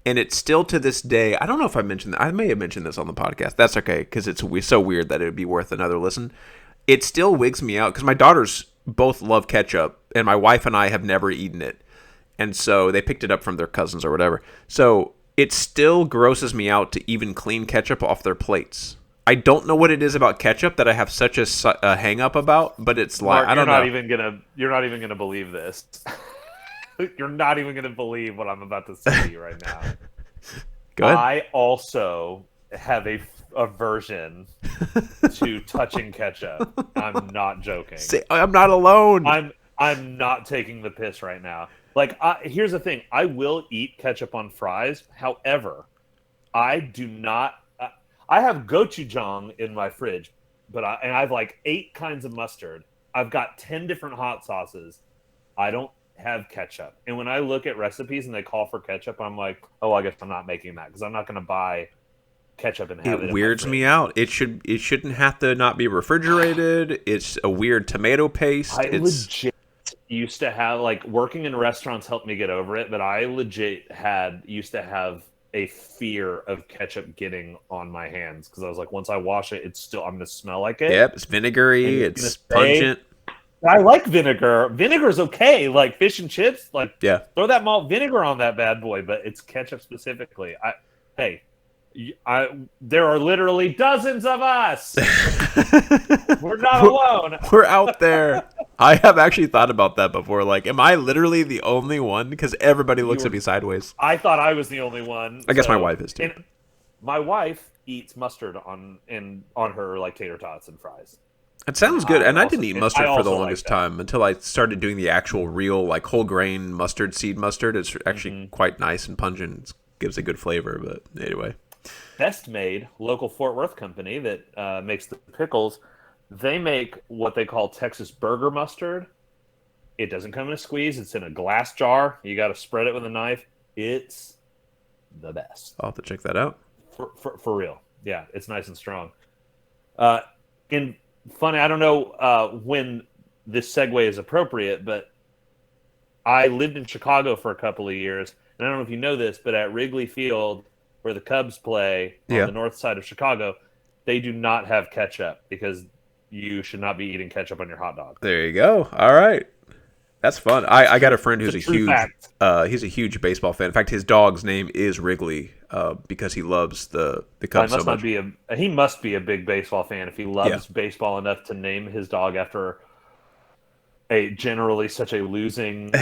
and it's still to this day. I don't know if I mentioned that. I may have mentioned this on the podcast. That's okay because it's so weird that it would be worth another listen. It still wigs me out because my daughters both love ketchup, and my wife and I have never eaten it, and so they picked it up from their cousins or whatever. So it still grosses me out to even clean ketchup off their plates. I don't know what it is about ketchup that I have such a hang up about, but it's like Mark, I don't know. You're not even gonna believe this. You're not even gonna believe what I'm about to say to you right now. Go ahead. I also have a aversion to touching ketchup. I'm not joking. I'm not alone. I'm not taking the piss right now. Like, here's the thing: I will eat ketchup on fries. However, I do not. I have gochujang in my fridge, but I have like 8 kinds of mustard. I've got 10 different hot sauces. I don't have ketchup. And when I look at recipes and they call for ketchup, I'm like, oh, I guess I'm not making that because I'm not going to buy ketchup and have it. It weirds me out. It shouldn't have to not be refrigerated. It's a weird tomato paste. Legit used to have, like, working in restaurants helped me get over it, but I legit used to have a fear of ketchup getting on my hands because I was like, once I wash it, I'm gonna smell like it. Yep, it's vinegary. It's pungent. I like vinegar. Vinegar's okay, like fish and chips. Like, yeah, throw that malt vinegar on that bad boy, but it's ketchup specifically. There are literally dozens of us. We're not alone. We're out there. I have actually thought about that before. Like, am I literally the only one? Because everybody looks at me sideways. I thought I was the only one. I guess my wife is too. And my wife eats mustard on her like tater tots and fries. It sounds good, and I didn't eat mustard for the like longest that. time until I started doing the actual real like whole grain mustard seed mustard. It's actually quite nice and pungent. It gives a good flavor. But anyway. Best Made, local Fort Worth company that makes the pickles, they make what they call Texas burger mustard. It doesn't come in a squeeze. It's in a glass jar. You got to spread it with a knife. It's the best. I'll have to check that out. For real. Yeah, it's nice and strong. And funny, I don't know when this segue is appropriate, but I lived in Chicago for a couple of years, and I don't know if you know this, but at Wrigley Field, where the Cubs play on the north side of Chicago, they do not have ketchup because you should not be eating ketchup on your hot dog. There you go. All right. That's fun. I got a friend who's he's a huge baseball fan. In fact, his dog's name is Wrigley because he loves the Cubs so much. He must be a big baseball fan if he loves baseball enough to name his dog after a generally such a losing team.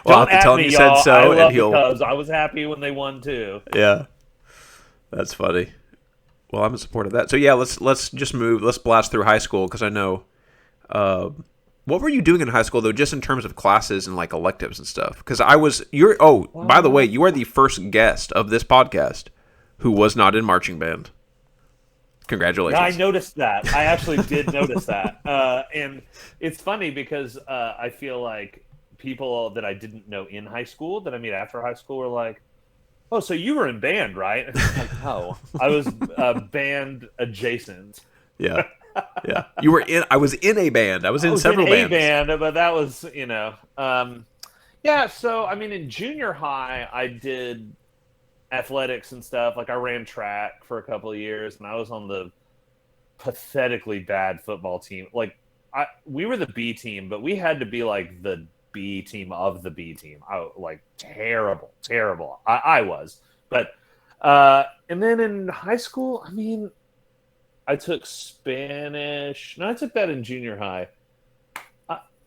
Well, I'll have to tell him you said so, and he'll. Because I was happy when they won too. Yeah, that's funny. Well, I'm in support of that. So yeah, let's just move. Let's blast through high school because I know. What were you doing in high school though, just in terms of classes and like electives and stuff? Because by the way, you are the first guest of this podcast who was not in marching band. Congratulations. Yeah, I noticed that. I actually did notice that. And it's funny because I feel like people that I didn't know in high school that I meet after high school were like, oh, so you were in band, right? And I'm like, no, I was band adjacent. Yeah. Yeah, you were in. I was in a band. I was in several bands. But that was, yeah. So I mean, in junior high, I did athletics and stuff. Like I ran track for a couple of years, and I was on the pathetically bad football team. Like we were the B team, but we had to be like the B team of the B team. Terrible. I was, but and then in high school, I mean. I took Spanish. No, I took that in junior high.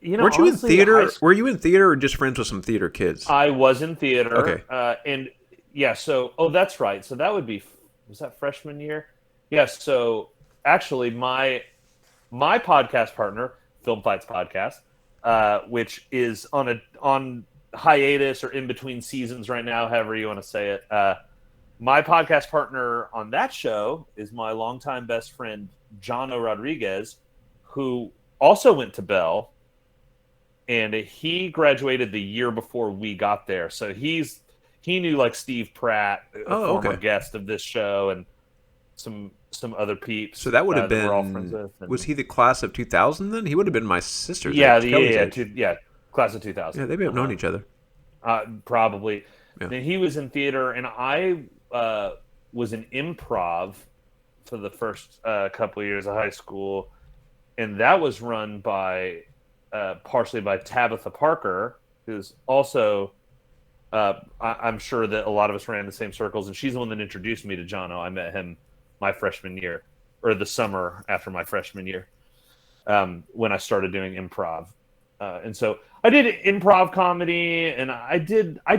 Weren't you in theater? Were you in theater or just friends with some theater kids? I was in theater. Okay. And yeah, that's right. So that would be, was that freshman year? Yeah. So actually, my podcast partner, Film Fights Podcast, which is on hiatus or in between seasons right now, however you want to say it. My podcast partner on that show is my longtime best friend, Jono Rodriguez, who also went to Bell, and he graduated the year before we got there. So he knew like Steve Pratt, a former guest of this show, and some other peeps. So that would have been. We're all friends with, was he the class of 2000 then? He would have been my sister's age. Yeah, class of 2000. Yeah, they may have known each other. Probably. Yeah. And he was in theater, and I was in improv for the first couple of years of high school, and that was run by partially by Tabitha Parker, who's also I'm sure that a lot of us ran in the same circles, and she's the one that introduced me to Jono. I met him my freshman year, or the summer after my freshman year, when I started doing improv. And so I did improv comedy, and I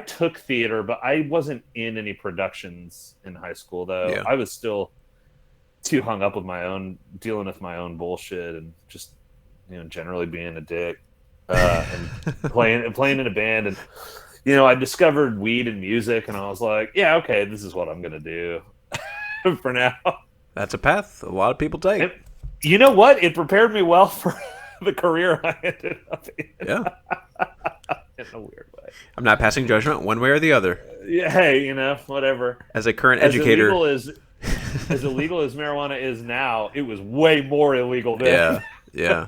took theater, but I wasn't in any productions in high school, though. Yeah. I was still too hung up with dealing with my own bullshit, and just, generally being a dick, and playing in a band. And, I discovered weed and music, and I was like, yeah, okay, this is what I'm going to do for now. That's a path a lot of people take. And you know what? It prepared me well for the career I ended up in. Yeah. In a weird way. I'm not passing judgment one way or the other. Yeah, hey, whatever. As a current educator. As illegal as marijuana is now, it was way more illegal then. Yeah.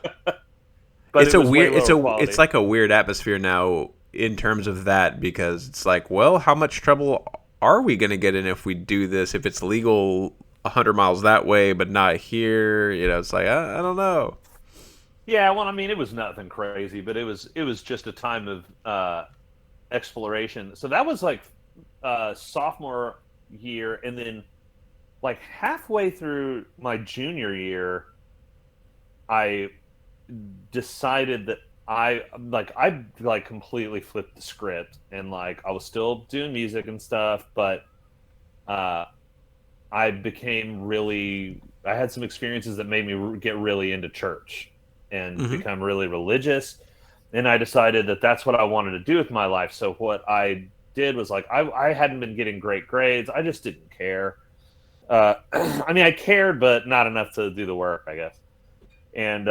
But it's like a weird atmosphere now in terms of that, because it's like, well, how much trouble are we going to get in if we do this, if it's legal 100 miles that way but not here? It's like, I don't know. Yeah, well, I mean, it was nothing crazy, but it was just a time of exploration. So that was like sophomore year, and then like halfway through my junior year, I decided that I completely flipped the script, and like I was still doing music and stuff, but I had some experiences that made me get really into church and become really religious. And I decided that that's what I wanted to do with my life. So what I did was like, I hadn't been getting great grades. I just didn't care. I mean, I cared, but not enough to do the work, I guess. And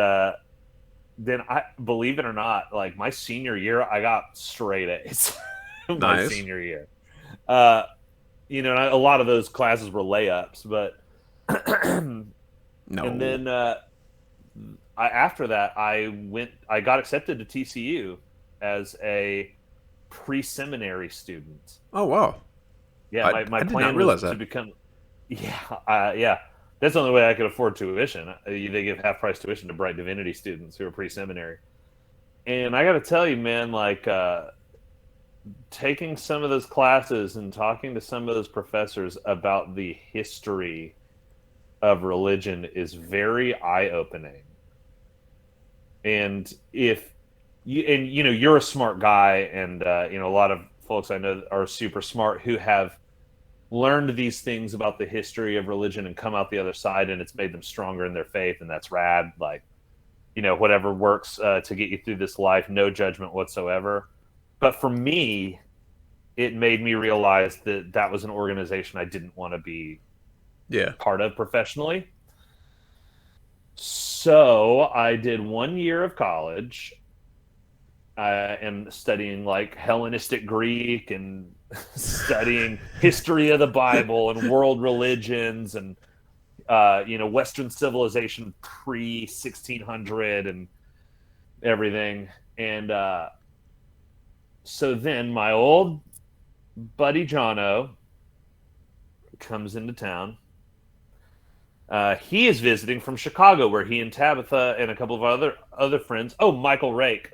then believe it or not, like my senior year, I got straight A's. my Nice. senior year. You know, a lot of those classes were layups, but and No. then after that, I got accepted to TCU as a pre-seminary student. Oh, wow. Yeah, my I did not plan was realize to that. become. Yeah. That's the only way I could afford tuition. They give half price tuition to bright divinity students who are pre-seminary. And I got to tell you, man, like taking some of those classes and talking to some of those professors about the history of religion is very eye-opening. And if you know, you're a smart guy, and you know, a lot of folks I know are super smart who have learned these things about the history of religion and come out the other side, and it's made them stronger in their faith, and that's rad. Like, you know, whatever works to get you through this life, no judgment whatsoever. But for me, it made me realize that that was an organization I didn't want to be part of professionally. So I did 1 year of college and studying like Hellenistic Greek and studying history of the Bible and world religions and you know, Western civilization pre 1600 and everything. And so then my old buddy Jono comes into town. He is visiting from Chicago, where he and Tabitha and a couple of other friends. Oh, Mike Rake,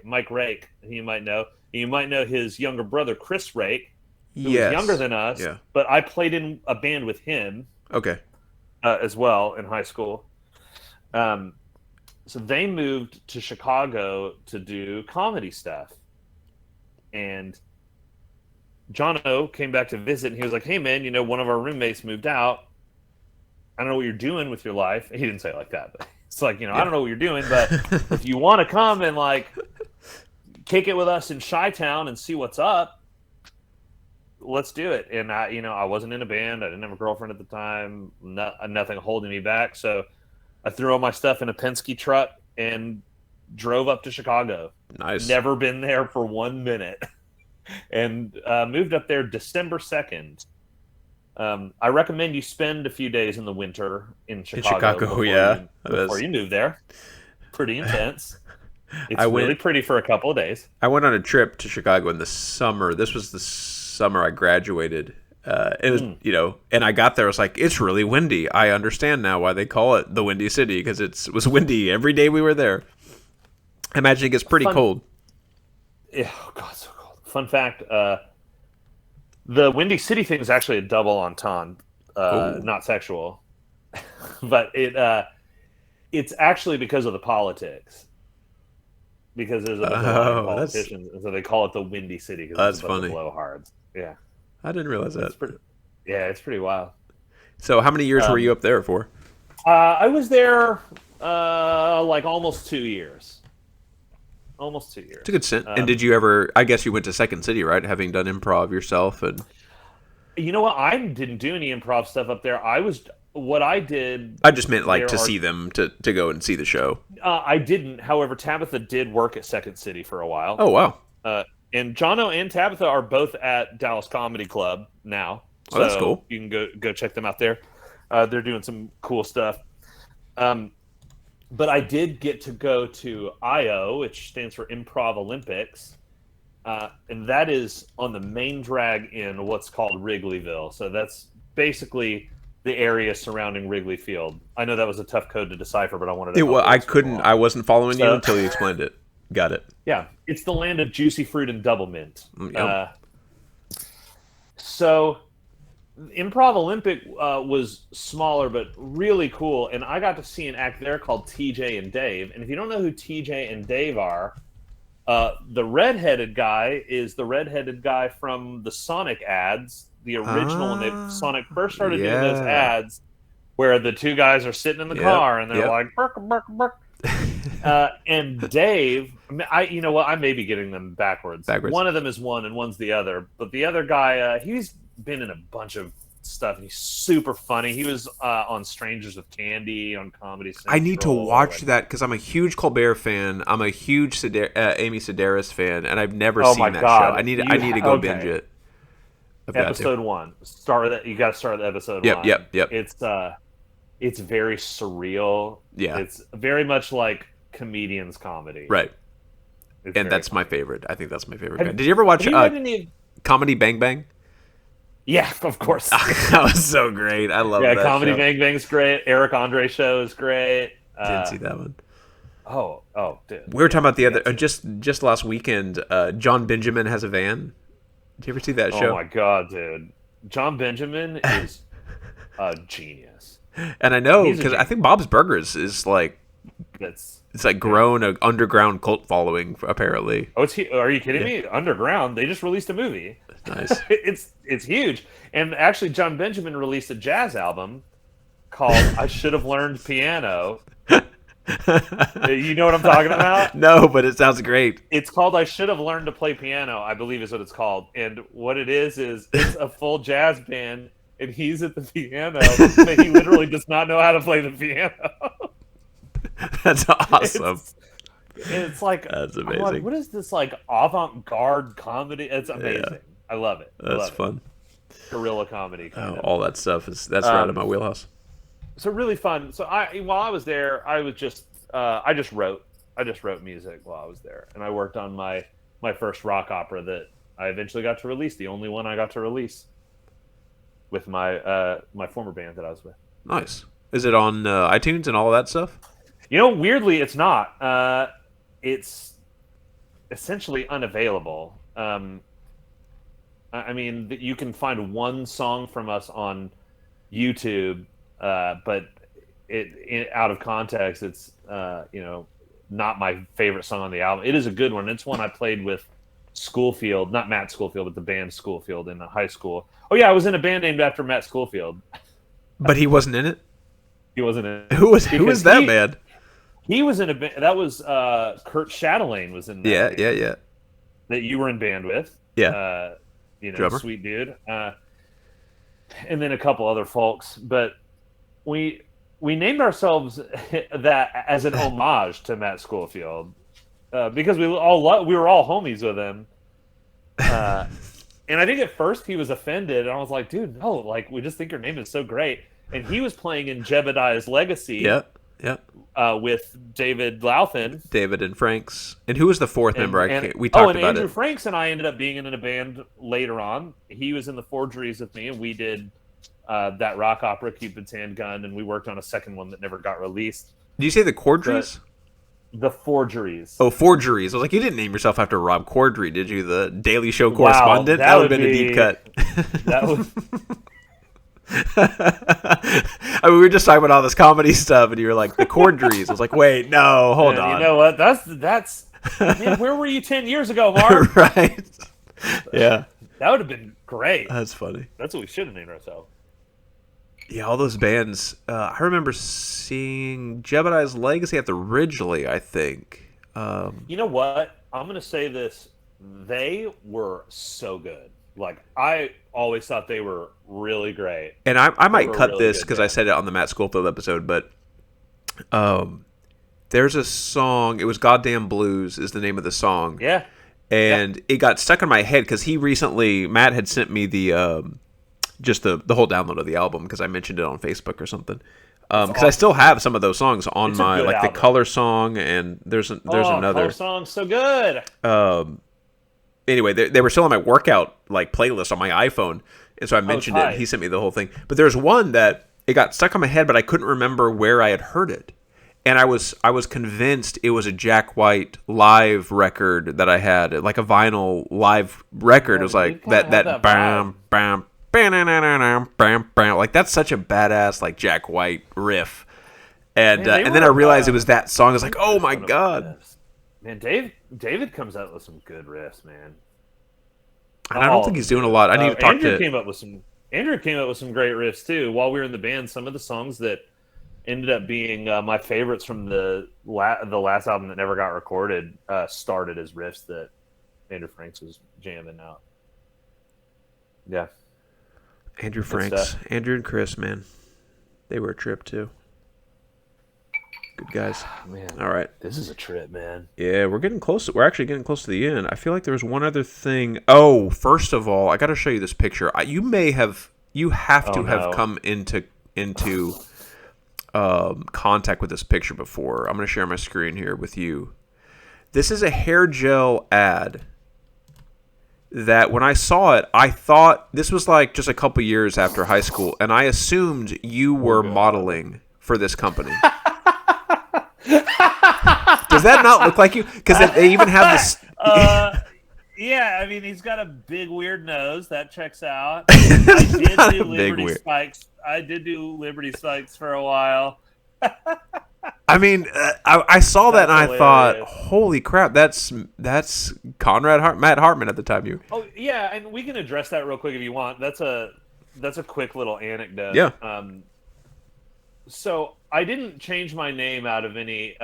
you might know. You might know his younger brother, Chris Rake, who was younger than us. Yeah. But I played in a band with him. Okay. As well in high school. So they moved to Chicago to do comedy stuff. And Jono came back to visit, and he was like, "Hey, man, you know, one of our roommates moved out. I don't know what you're doing with your life." He didn't say it like that, but it's like, you know, I don't know what you're doing, but if you want to come and like kick it with us in Chi-Town and see what's up, let's do it. And I wasn't in a band. I didn't have a girlfriend at the time. Nothing holding me back. So I threw all my stuff in a Penske truck and drove up to Chicago. Nice. Never been there for 1 minute. And moved up there December 2nd. I recommend you spend a few days in the winter in Chicago. Before you move there. Pretty intense. It's really pretty for a couple of days. I went on a trip to Chicago in the summer. This was the summer I graduated. It was, you know, and I got there. I was like, it's really windy. I understand now why they call it the Windy City, because it was windy every day we were there. I imagine it gets pretty cold. Yeah, oh God, so cold. Fun fact: the Windy City thing is actually a double entendre, not sexual, but it's actually because of the politics. Because there's a bunch of politicians, and so they call it the Windy City. That's funny. Blowhards. Yeah, I didn't realize that. It's pretty wild. So, how many years were you up there for? I was there like almost 2 years. Almost 2 years. It's a good stint. And did you ever? I guess you went to Second City, right? Having done improv yourself, and you know what? I didn't do any improv stuff up there. What I did. I just meant like to see them, to go and see the show. I didn't. However, Tabitha did work at Second City for a while. Oh, wow. And Jono and Tabitha are both at Dallas Comedy Club now. Oh, that's cool. You can go check them out there. They're doing some cool stuff. But I did get to go to IO, which stands for Improv Olympics. And that is on the main drag in what's called Wrigleyville. So that's basically the area surrounding Wrigley Field. I know that was a tough code to decipher, but I wanted to. I wasn't following you until you explained it. Got it. Yeah, it's the land of juicy fruit and double mint. Yep. So, Improv Olympic was smaller but really cool, and I got to see an act there called TJ and Dave. And if you don't know who TJ and Dave are, the redheaded guy is the redheaded guy from the Sonic ads, the original when Sonic first started doing those ads, where the two guys are sitting in the car and they're like, burk, burk, burk. And Dave, you know what? I may be getting them backwards. One of them is one and one's the other. But the other guy, he's been in a bunch of stuff. He's super funny. He was on Strangers with Candy on Comedy Central. I need to watch that because I'm a huge Colbert fan. I'm a huge Amy Sedaris fan, and I've never seen that show. I need to go binge it. Episode 1. Start that. You got to start with episode 1. Yep. It's very surreal. Yeah. It's very much like comedians comedy. Right. And that's funny. My favorite. I think that's my favorite. Did you ever watch Comedy Bang Bang? Yeah, of course. That was so great. I love that. Yeah, Comedy show. Bang Bang's great. Eric Andre show is great. Didn't see that one. Oh, dude. We were talking about the other just last weekend. John Benjamin Has a Van. Did you ever see that show? Oh my god, dude! John Benjamin is a genius. And I know because I think Bob's Burgers is like it's like grown an underground cult following apparently. Oh, are you kidding me? Underground. They just released a movie. Nice. It's huge. And actually, John Benjamin released a jazz album called "I Should Have Learned Piano." You know what I'm talking about? No, but it sounds great. It's called "I Should Have Learned to Play Piano," I believe is what it's called. And what it is it's a full jazz band, and he's at the piano, but he literally does not know how to play the piano. That's awesome. It's like that's amazing. I'm like, what is this like avant-garde comedy? It's amazing. Yeah. I love it. That's fun. Guerrilla comedy. All that stuff that's right in my wheelhouse. So really fun. So while I was there, I was just I just wrote music while I was there, and I worked on my first rock opera that I eventually got to release, the only one I got to release with my my former band that I was with. Nice. Is it on iTunes and all of that stuff? You know, weirdly, it's not. It's essentially unavailable. I mean, you can find one song from us on YouTube, but out of context, it's not my favorite song on the album. It is a good one. It's one I played with Schoolfield, not Matt Schoolfield, but the band Schoolfield in high school. Oh yeah, I was in a band named after Matt Schoolfield. But he wasn't in it? He wasn't in it. Who was that band? He was in a band. That was Kurt Chatelaine was in that. Yeah. That you were in band with. Yeah. Drummer. Sweet dude. And then a couple other folks. But we named ourselves that as an homage to Matt Schoolfield because we were all homies with him. And I think at first he was offended, and I was like, dude, no, like we just think your name is so great. And he was playing in Jebediah's Legacy. Yeah. With David Louthan. David and Franks. And who was the fourth member? We talked about Andrew it. Franks and I ended up being in a band later on. He was in the Forgeries with me, and we did that rock opera, Cupid's Handgun, and we worked on a second one that never got released. Did you say the Corderies? The Forgeries. Oh, Forgeries. I was like, you didn't name yourself after Rob Corddry, did you? The Daily Show correspondent? That would have been a deep cut. That would... I mean, we were just talking about all this comedy stuff, and you were like, the Corddries. I was like, wait, no, hold on. You know what? That's man, where were you 10 years ago, Mark? Right. Yeah. That would have been great. That's funny. That's what we should have named ourselves. Yeah, all those bands. I remember seeing Jebediah's Legacy at the Ridgely, I think. You know what? I'm going to say this. They were so good. Like, I always thought they were really great. And I might cut really this because I said it on the Matt Schoolfield episode, but there's a song. It was Goddamn Blues is the name of the song. Yeah. And it got stuck in my head because Matt had sent me the just the whole download of the album because I mentioned it on Facebook or something. Because awesome. I still have some of those songs on my like album. The Color song, and there's another Color song, so good. Anyway, they were still on my workout like playlist on my iPhone, and so I mentioned it. He sent me the whole thing. But there's one that it got stuck in my head, but I couldn't remember where I had heard it. And I was convinced it was a Jack White live record that I had, like a vinyl live record. It was like that bam bam bam bam bam. Like that's such a badass like Jack White riff. And and then I realized it was that song. I was like, oh my god. Man, David comes out with some good riffs, man. And I don't think he's doing a lot. I need to talk Andrew to came up with some great riffs too. While we were in the band, some of the songs that ended up being my favorites from the last album that never got recorded started as riffs that Andrew Franks was jamming out. Yeah. Andrew Good Franks, stuff. Andrew and Chris, man, they were a trip too. Good guys. Man, All right. this is a trip, man. Yeah, we're getting close. We're actually getting close to the end. I feel like there was one other thing. Oh, first of all, I got to show you this picture. You have Oh to have no. come into contact with this picture before. I'm going to share my screen here with you. This is a hair gel ad that when I saw it, I thought this was like just a couple years after high school, and I assumed you were God. modeling for this company. Does that not look like you? Because they even have this. Yeah, I mean, he's got a big weird nose. That checks out. I did Not do a big Liberty weird. Spikes. I did do Liberty Spikes for a while. I mean, I saw that That's and I thought, hilarious. holy crap, that's Matt Hartman at the time. Oh yeah, and we can address that real quick if you want. That's a quick little anecdote. Yeah. So I didn't change my name out of any.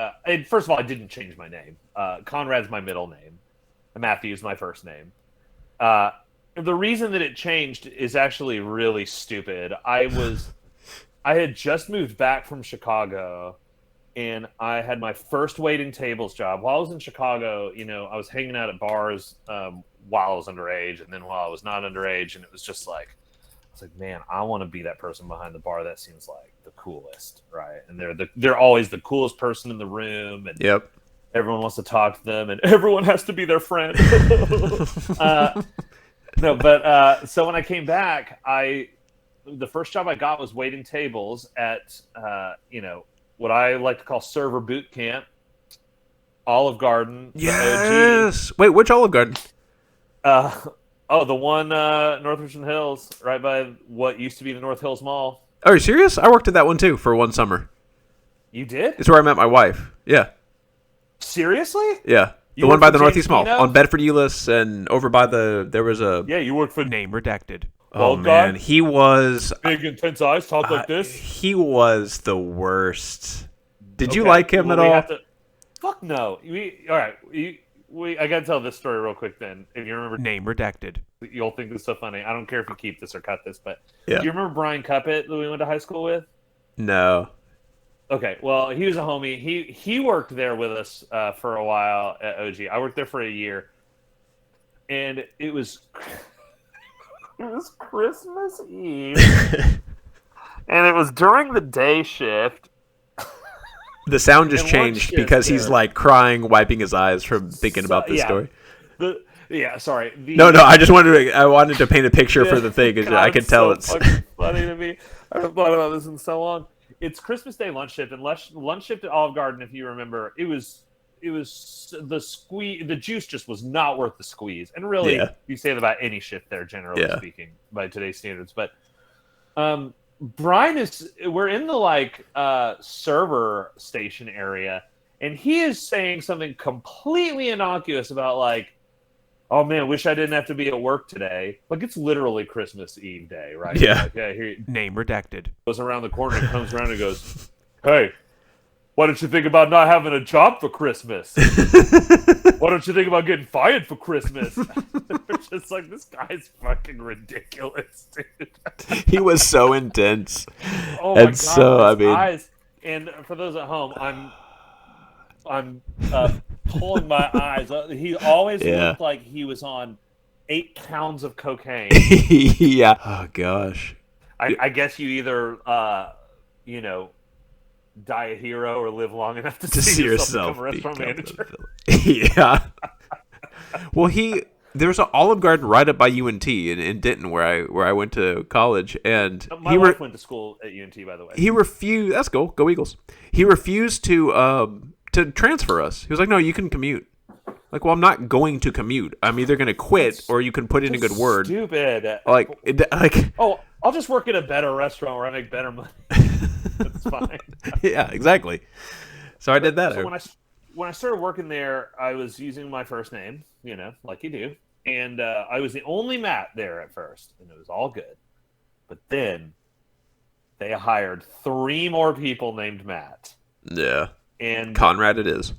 First of all, I didn't change my name. Konrad's my middle name. Matthew's my first name. The reason that it changed is actually really stupid. I had just moved back from Chicago, and I had my first waiting tables job. While I was in Chicago, I was hanging out at bars while I was underage, and then while I was not underage, and it was just like, I was like, man, I want to be that person behind the bar. That seems like the coolest, right? And they're always the coolest person in the room, and Yep. everyone wants to talk to them, and everyone has to be their friend. No, but so when I came back, the first job I got was waiting tables at what I like to call server boot camp, Olive Garden. Yes. Wait, which Olive Garden? The one North Richmond Hills, right by what used to be the North Hills Mall. Are you serious? I worked at that one too for one summer. You did? It's where I met my wife. Yeah. Seriously? Yeah. You The one worked by for the Northeast James Mall Dino? on Bedford Euless and over by there was a Yeah, you worked for name redacted. Well, Oh man, he was big intense eyes, talk like this. he was the worst. Did you Okay, like him well, at we all? have to- Fuck no. All right. I gotta tell this story real quick. Then, if you remember, Name redacted. you'll think this is so funny. I don't care if you keep this or cut this, but Yeah. do you remember Brian Cuppett that we went to high school with? No. Okay, well, he was a homie. He worked there with us for a while at OG. I worked there for a year, and it was Christmas Eve, and it was during the day shift. The sound just And lunch changed shift because he's there. like crying, wiping his eyes from thinking about this yeah. story. Sorry. No, I wanted to paint a picture for the thing. 'Cause God, I could tell so it's fucking funny to me. I haven't thought about this in so long. It's Christmas Day lunch shift, and lunch shift at Olive Garden. If you remember, it was the squeeze. The juice just was not worth the squeeze. And really, Yeah. you say that about any shift there, generally Yeah. speaking, by today's standards. But Brian we're in the server station area, and he is saying something completely innocuous about oh man, wish I didn't have to be at work today. Like, it's literally Christmas Eve day, right? Yeah. Here he name redacted. goes around the corner and comes around and goes, "Hey, why don't you think about not having a job for Christmas? Why don't you think about getting fired for Christmas?" It's just like, this guy's fucking ridiculous, dude. He was so intense. Oh my And god, so, I his mean- eyes. And for those at home, I'm pulling my eyes. He always Yeah. looked like he was on 8 pounds of cocaine. Yeah. Oh gosh. I guess you either die a hero or live long enough to To see see yourself yourself become a restaurant become manager. Yeah. Well, there's an Olive Garden right up by UNT in Denton where I went to college, and My wife went to school at UNT, by the way. he refused. That's cool. Go Eagles. He refused to transfer us. He was like, "No, you can commute." Like, well, I'm not going to commute. I'm either going to quit or you can put in a good word. Stupid. Like, Oh, I'll just work at a better restaurant where I make better money. That's fine. yeah, exactly. So I did that. So when I started working there, I was using my first name, like you do, and I was the only Matt there at first, and it was all good. But then they hired 3 more people named Matt, Yeah. and Konrad it is.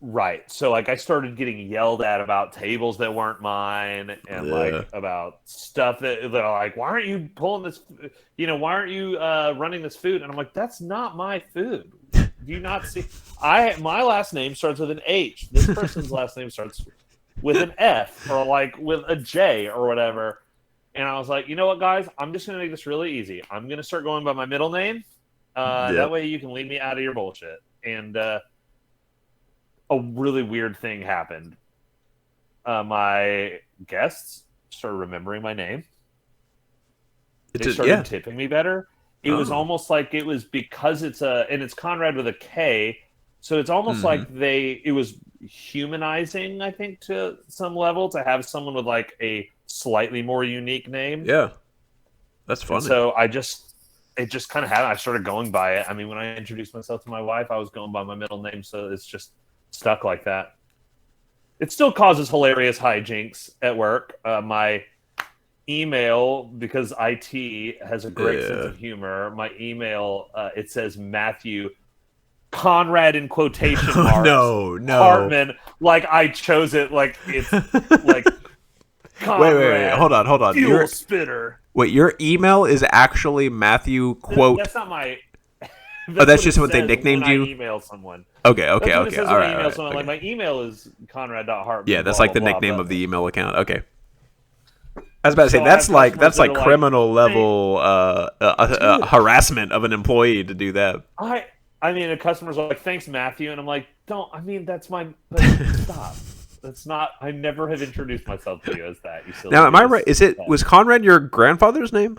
Right. So like I started getting yelled at about tables that weren't mine and Yeah. like about stuff that they're like, why aren't you pulling this, why aren't you running this food? And I'm like, that's not my food. Do you not see? My last name starts with an H. This person's last name starts with an F or like with a J or whatever. And I was like, you know what, guys? I'm just going to make this really easy. I'm going to start going by my middle name. That Yep. way you can leave me out of your bullshit. And a really weird thing happened. My guests started remembering my name. They started tipping me better. It was almost like it was because it's Konrad with a K, so it's almost like it was humanizing, I think, to some level to have someone with like a slightly more unique name. Yeah, that's funny. And so it just kind of happened. I started going by it. I mean, when I introduced myself to my wife, I was going by my middle name, so it's just stuck like that. It still causes hilarious hijinks at work. My email, because IT has a great sense of humor, my email, it says Matthew Konrad in quotation marks. No. Hartman, like I chose it, like it's like Konrad. Wait. Hold on. Fuel spitter. Wait, your email is actually Matthew quote. That's not my. That's just what they nicknamed you. I email someone. Okay. All right. Okay. Like my email is Konrad.Hartman. Yeah, that's like the nickname of the email account. Okay. I was about to say that's like criminal level harassment of an employee to do that. I mean, the customers are like, "Thanks, Matthew," and I'm like, "Don't." I mean, that's my. Stop. That's not. I never have introduced myself to you as that. You silly. Now, am I right? Was Konrad your grandfather's name?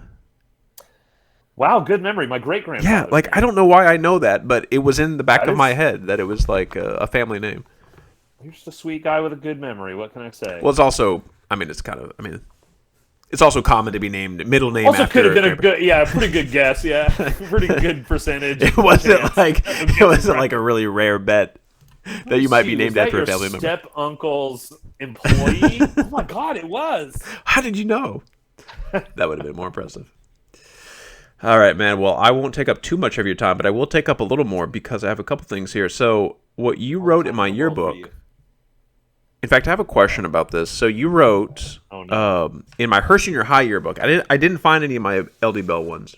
Wow, good memory. My great grandfather. Yeah, like I don't know why I know that, but it was in the back of my head that it was like a family name. You're just a sweet guy with a good memory. What can I say? Well, it's also. It's also common to be named middle name. Also, after could have been a pretty good guess. Yeah, pretty good percentage. It wasn't like a really rare bet that you might be named after a family member. Step uncle's employee. Oh my god, it was. How did you know? That would have been more impressive. All right, man. Well, I won't take up too much of your time, but I will take up a little more because I have a couple things here. So, what you wrote in my yearbook. In fact, I have a question about this. So, you wrote in my Hershey Junior High yearbook. I didn't find any of my LD Bell ones.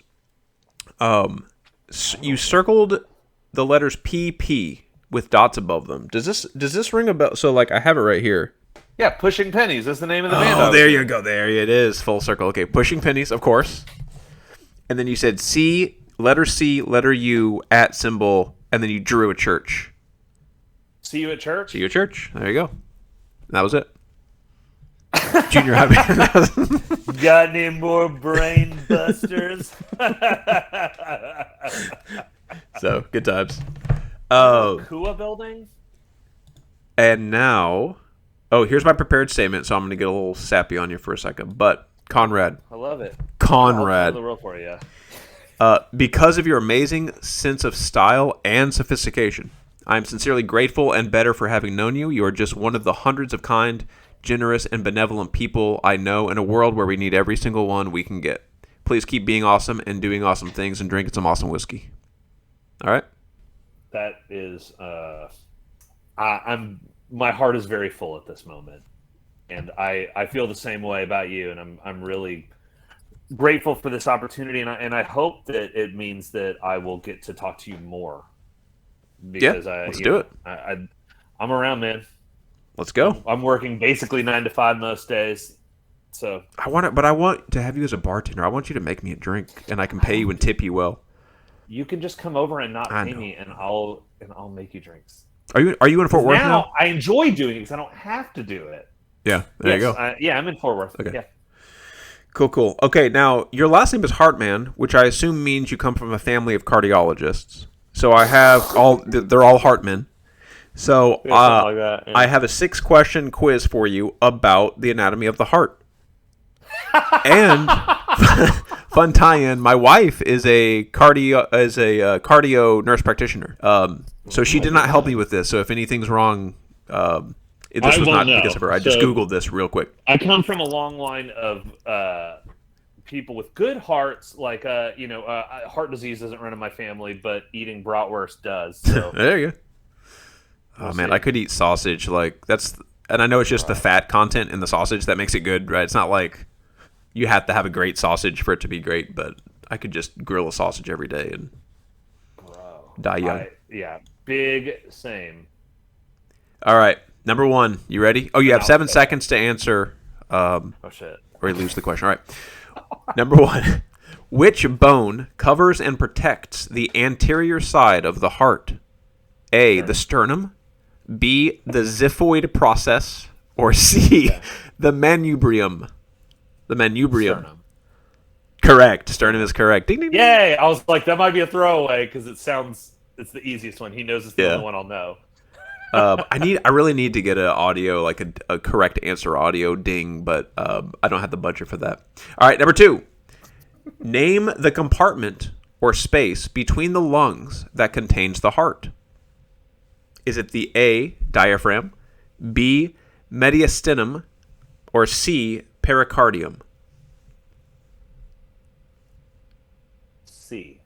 You circled the letters PP with dots above them. Does this ring a bell? So, like, I have it right here. Yeah, Pushing Pennies. That's the name of the band. Oh, there you go. There it is. Full circle. Okay, Pushing Pennies, of course. And then you said C, letter U, at symbol, and then you drew a church. See you at church? See you at church. There you go. And that was it. Junior high. Got any more brain busters? So, good times. Kua building? And now, here's my prepared statement, so I'm going to get a little sappy on you for a second. But, Konrad. I love it. Konrad. The world for you. Because of your amazing sense of style and sophistication, I am sincerely grateful and better for having known you. You are just one of the hundreds of kind, generous, and benevolent people I know in a world where we need every single one we can get. Please keep being awesome and doing awesome things and drinking some awesome whiskey. All right? That is, my heart is very full at this moment. And I feel the same way about you, and I'm really grateful for this opportunity, and I hope that it means that I will get to talk to you more. Because let's do it. I'm around, man. Let's go. I'm working basically 9 to 5 most days, so I want to have you as a bartender. I want you to make me a drink, and I can pay you and tip you well. You can just come over and not pay me, and I'll make you drinks. Are you in Fort Worth now? I enjoy doing it because I don't have to do it. Yeah, there you go. I'm in Fort Worth. Okay. Yeah. Cool. Okay, now your last name is Hartman, which I assume means you come from a family of cardiologists. So I have they're all Hartman. So like that, yeah. I have a 6-question quiz for you about the anatomy of the heart. And fun tie-in, my wife is a cardio nurse practitioner. So she did not help me with this. So if anything's wrong, this was not because of her. I just Googled this real quick. I come from a long line of people with good hearts. Like, heart disease doesn't run in my family, but eating bratwurst does. So. There you go. Oh man, I could eat sausage. Like and I know it's just the fat content in the sausage that makes it good, right? It's not like you have to have a great sausage for it to be great, but I could just grill a sausage every day and die young. Big same. All right, number 1. You ready? Oh, you have 7 seconds to answer. Oh shit! Or you lose the question. All right. Number 1. Which bone covers and protects the anterior side of the heart? A, the sternum. B, the xiphoid process. Or C, the manubrium. The manubrium. Sternum. Correct. Sternum is correct. Ding, ding, ding. Yay! I was like, that might be a throwaway because it's the easiest one. He knows it's the only one I'll know. I really need to get an audio, like a correct answer audio ding, but I don't have the budget for that. All right, number 2. Name the compartment or space between the lungs that contains the heart. Is it the A, diaphragm, B, mediastinum, or C, pericardium? C.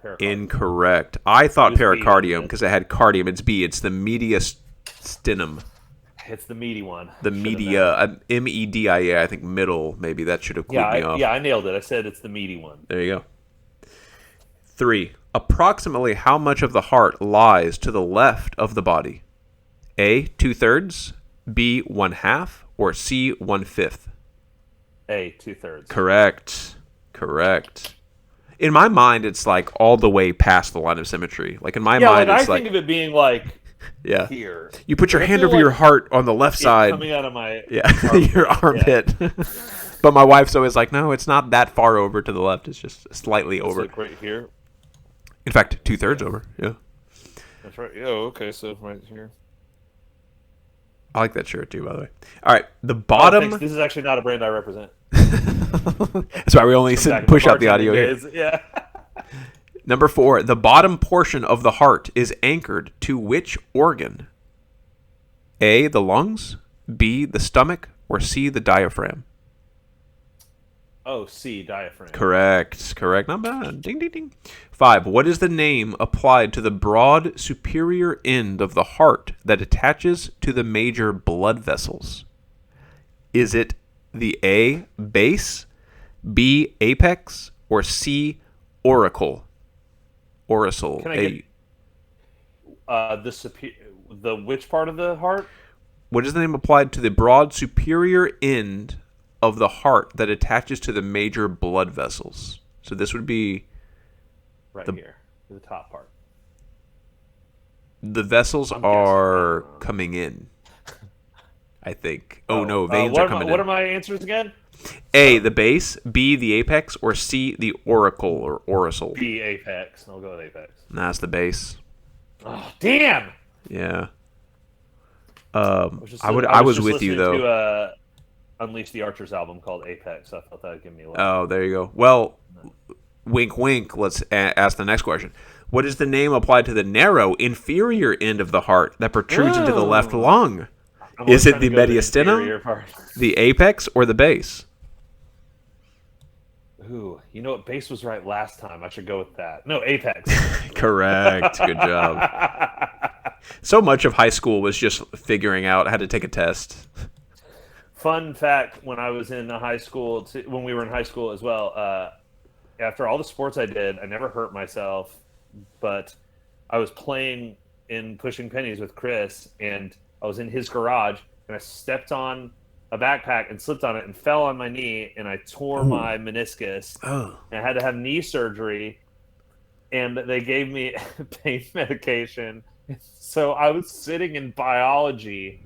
Pericardium. Incorrect. I thought pericardium because it had cardium. It's B. It's the mediastinum. It's the meaty one. The media, media. I think middle. Maybe that should have clued me off. Yeah, I nailed it. I said it's the meaty one. There you go. 3. Approximately how much of the heart lies to the left of the body? A, 2/3, B, 1/2, or C, 1/5? A, 2/3. Correct. In my mind, it's like all the way past the line of symmetry. Like in my mind, it's I think of it being like here. You put your hand over your heart on the left side. Coming out of my armpit. Your armpit. Yeah. But my wife's always like, no, it's not that far over to the left. It's just slightly over. Like right here. In fact, 2/3 over. Yeah. That's right. Oh, okay. So right here. I like that shirt too, by the way. All right, the bottom. This is actually not a brand I represent. That's why we only push out the audio here. Yeah. Number 4, the bottom portion of the heart is anchored to which organ? A, the lungs, B, the stomach, or C, the diaphragm? Oh, C, diaphragm. Correct. Not bad. Ding, ding, ding. 5, what is the name applied to the broad superior end of the heart that attaches to the major blood vessels? Is it the A, base, B, apex, or C, auricle? Auricle. Can I get the which part of the heart? What is the name applied to the broad superior end of the heart that attaches to the major blood vessels? So this would be right here, the top part. The vessels are coming in, I think. Veins are coming in. What are my answers again? A, the base, B, the apex, or C, the auricle or auricle? B, apex. I'll go with apex. Nah, that's the base. Oh, damn! Yeah. I was with you, though. To Unleash the Archers album called Apex, so I thought that would give me a laugh. Oh, there you go. Well, wink, wink. Let's ask the next question. What is the name applied to the narrow inferior end of the heart that protrudes into the left lung? Is it the mediastinum, the apex, or the base? Ooh, you know what? Base was right last time. I should go with that. No, apex. Correct. Good job. So much of high school was just figuring out how to take a test. Fun fact, when I was in high school, when we were in high school as well, after all the sports I did, I never hurt myself, but I was playing in Pushing Pennies with Chris, and I was in his garage, and I stepped on a backpack and slipped on it and fell on my knee, and I tore my meniscus. Oh. And I had to have knee surgery, and they gave me pain medication. So I was sitting in biology,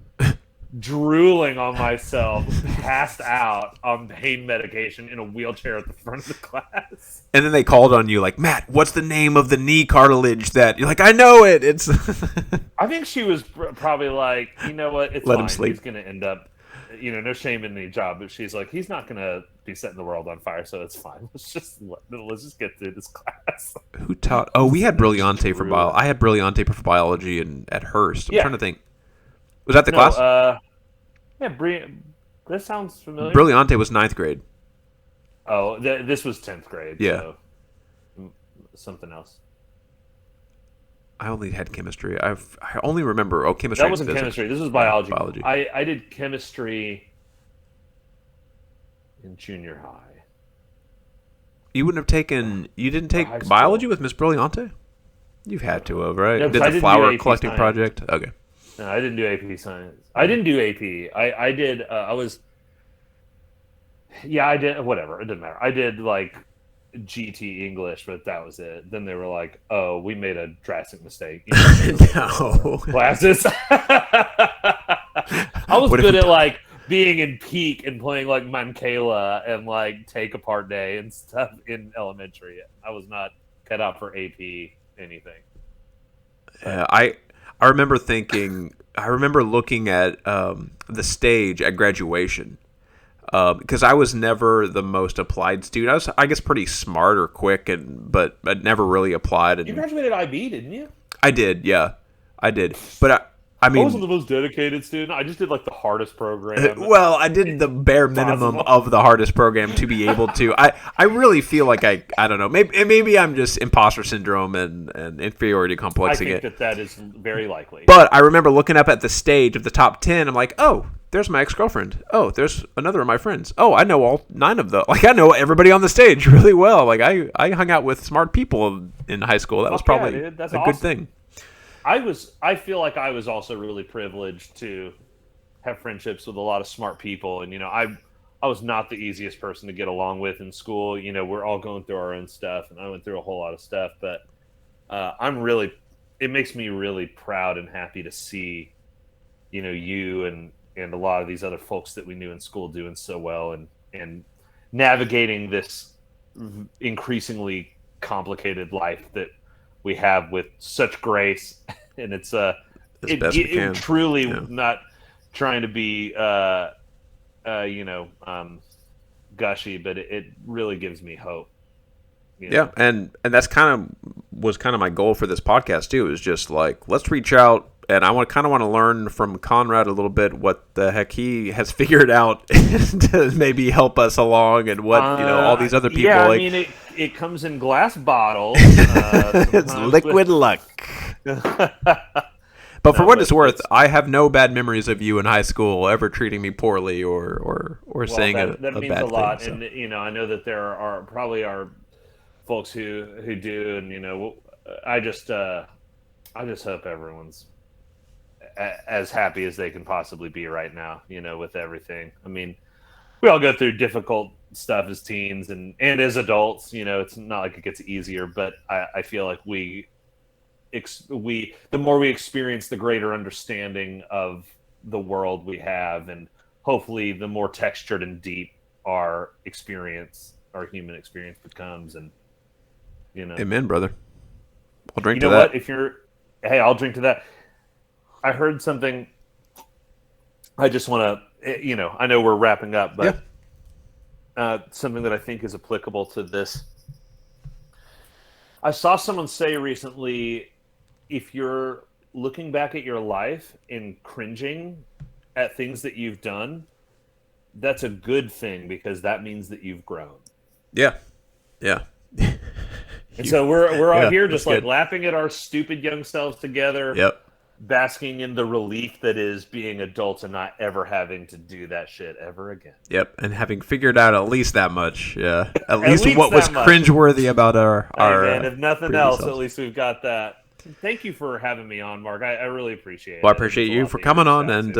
drooling on myself, passed out on pain medication in a wheelchair at the front of the class. And then they called on you like, Matt, what's the name of the knee cartilage that... You're like, I know it. It's. I think she was probably like, you know what? It's Let fine. him sleep. He's going to end up, no shame in the job. But she's like, he's not going to be setting the world on fire, so it's fine. Let's just get through this class. Who taught? Oh, we had Brilliante for biology. I had Brilliante for biology at Hearst. I'm trying to think. Was that the class? This sounds familiar. Brilliante was 9th grade. Oh, this was 10th grade. Yeah. So something else. I only had chemistry. I only remember chemistry. That wasn't and physics. chemistry. This was biology. Yeah, biology. I did chemistry in junior high. You wouldn't have taken. You didn't high take school. biology with Miss Brilliante? You've had to have, right? No, Did I the didn't flower do AP collecting science. project? Okay. No, I didn't do AP science. I didn't do AP. I did. I was. Yeah, I did. Whatever. It didn't matter. I did like GT English, but that was it. Then they were like, "Oh, we made a drastic mistake." You know, No. classes. I was good at like being in peak and playing like Mankala and like take apart day and stuff in elementary. I was not cut out for AP anything. I remember thinking. I remember looking at the stage at graduation. Because I was never the most applied student. I was, I guess, pretty smart or quick, but never really applied. And You graduated IB, didn't you? I did, yeah, I did. But I I mean, wasn't the most dedicated student. I just did like the hardest program. well, I did the bare minimum of the hardest program to be able to. I really feel like I don't know. Maybe I'm just imposter syndrome and inferiority I complexing think it. that is very likely. But I remember looking up at the stage of the top 10. I'm like, oh, there's my ex-girlfriend. Oh, there's another of my friends. Oh, I know all 9 of them. Like, I know everybody on the stage really well. Like, I hung out with smart people in high school. That was probably dude, that's a awesome. good thing. I feel like I was also really privileged to have friendships with a lot of smart people, and I was not the easiest person to get along with in school. We're all going through our own stuff, and I went through a whole lot of stuff. But it makes me really proud and happy to see, you and a lot of these other folks that we knew in school doing so well and navigating this increasingly complicated life that we have with such grace. And it's truly not trying to be gushy, but it really gives me hope. Yeah, and that's kind of my goal for this podcast too. Is just like, let's reach out, and I want to learn from Konrad a little bit what the heck he has figured out to maybe help us along, and what all these other people. Yeah, like, I mean, it comes in glass bottles. It's liquid luck. But for what it's worth, I have no bad memories of you in high school ever treating me poorly or saying that a means bad a lot, thing. So. And I know that there are probably folks who do, and I just hope everyone's as happy as they can possibly be right now, with everything. I mean, we all go through difficult stuff as teens and as adults. It's not like it gets easier, but I feel like the more we experience, the greater understanding of the world we have, and hopefully the more textured and deep our human experience becomes. And Amen, brother. I'll drink to that. What? I'll drink to that. I heard something. I just want to, I know we're wrapping up, but something that I think is applicable to this. I saw someone say recently, if you're looking back at your life and cringing at things that you've done, that's a good thing, because that means that you've grown. Yeah. Yeah. And so we're out here just like good. laughing at our stupid young selves together. Yep. Basking in the relief that is being adults and not ever having to do that shit ever again. Yep, and having figured out at least that much, yeah. At least what was cringeworthy about our man, if nothing else, selves. At least we've got that. Thank you for having me on, Mark. I really appreciate it. Well, I appreciate you for coming on, and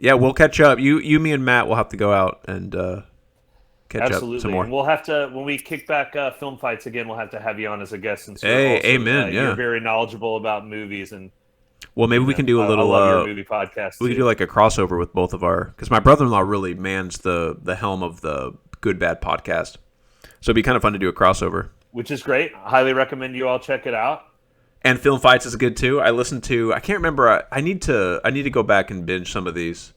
we'll catch up. You, me, and Matt will have to go out and catch up some more. And we'll have to, when we kick back Film Fights again, we'll have to have you on as a guest. Since amen. You're very knowledgeable about movies, and well, maybe we can do a little movie podcast. We can do like a crossover with both of our, because my brother-in-law really mans the helm of the Good Bad podcast, so it'd be kind of fun to do a crossover. Which is great. I highly recommend you all check it out. And Film Fights is good too. I listened to. I can't remember. I need to go back and binge some of these.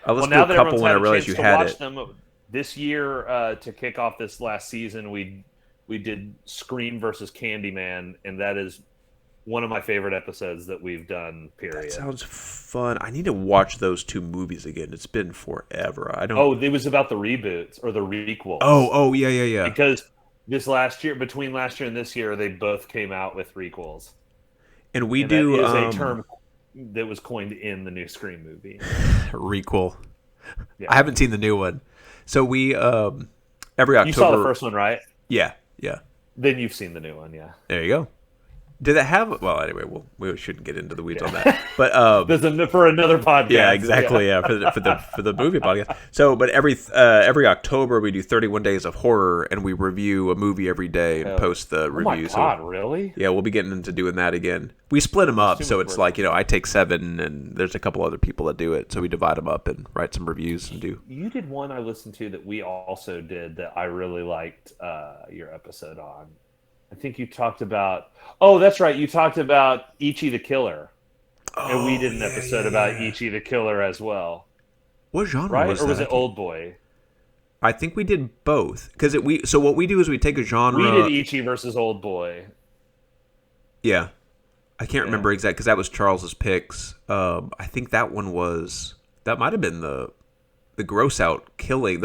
I listened to a couple when I realized you had it. Them this year, to kick off this last season, we did Scream versus Candyman, and that is one of my favorite episodes that we've done, period. That sounds fun. I need to watch those 2 movies again. It's been forever. I don't. Oh, it was about the reboots or the requels. Oh, yeah. Because between last year and this year, they both came out with requels. And we And do that is a term that was coined in the new Scream movie. requel. Yeah. I haven't seen the new one. So we every October. You saw the first one, right? Yeah. Then you've seen the new one, yeah. There you go. Did it have? Well, anyway, we shouldn't get into the weeds on that. But For another podcast. yeah, exactly. Yeah, for the movie podcast. So, but every October we do 31 days of horror, and we review a movie every day and post the reviews. Oh my God, really? Yeah, we'll be getting into doing that again. We split them up, so it's like, I take 7, and there's a couple other people that do it. So we divide them up and write some reviews and do. You did one I listened to that we also did that I really liked your episode on. I think you talked about... Oh, that's right. You talked about Ichi the Killer. And we did an episode about Ichi the Killer as well. What genre right? was that? Or was that? it Old Boy? I think we did both. So what we do is we take a genre... We did Ichi versus Old Boy. Yeah. I can't remember exactly, because that was Charles's picks. I think that one was... That might have been the gross out killing.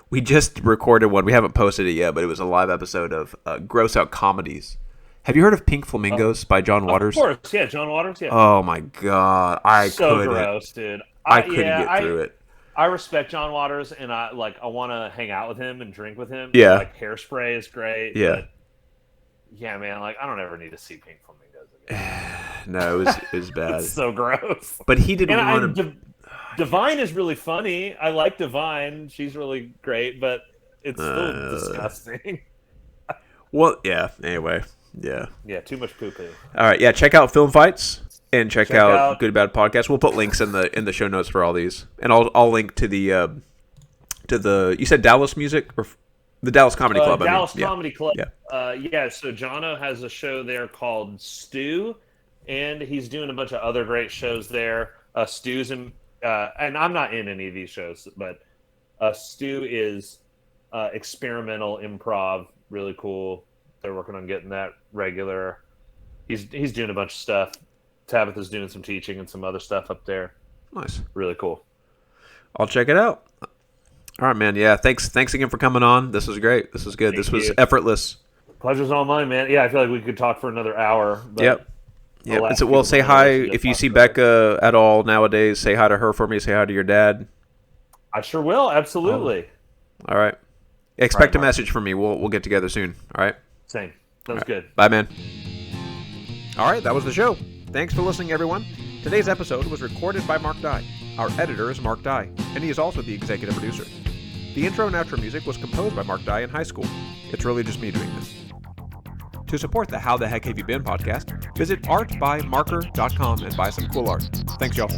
We just recorded one. We haven't posted it yet, but it was a live episode of gross out comedies. Have you heard of Pink Flamingos by John Waters? Of course, yeah, John Waters, yeah. Oh my God, so gross, dude. I couldn't get through it. I respect John Waters, and I want to hang out with him and drink with him. Yeah, Hairspray is great. Yeah, but yeah, man. I don't ever need to see Pink Flamingos again. No, it was bad. It's so gross. But he did one. Divine is really funny. I like Divine. She's really great, but it's still disgusting. Well, yeah. Anyway, yeah. Yeah, too much poo-poo. All right, yeah. Check out Film Fights and check out Good Bad Podcast. We'll put links in the show notes for all these, and I'll link to the you said Dallas Music or the Dallas Comedy Club. Dallas Comedy Club. Yeah. So Jono has a show there called Stew, and he's doing a bunch of other great shows there. Stew's in. And I'm not in any of these shows, but Stu is experimental improv, really cool. They're working on getting that regular. He's doing a bunch of stuff. Tabitha's doing some teaching and some other stuff up there. Nice, really cool. I'll check it out. All right, man. Yeah, thanks again for coming on. This was great. This was good. This was effortless. Pleasure's all mine, man. Yeah, I feel like we could talk for another hour. But yep. Yeah, well, say hi if you see Becca at all nowadays. Say hi to her for me. Say hi to your dad. I sure will. Absolutely. All right. Expect a message from me. We'll get together soon. All right. Same. Sounds good. Bye, man. All right, that was the show. Thanks for listening, everyone. Today's episode was recorded by Mark Dye. Our editor is Mark Dye, and he is also the executive producer. The intro and outro music was composed by Mark Dye in high school. It's really just me doing this. To support the How the Heck Have You Been podcast, visit artbymarker.com and buy some cool art. Thanks, y'all.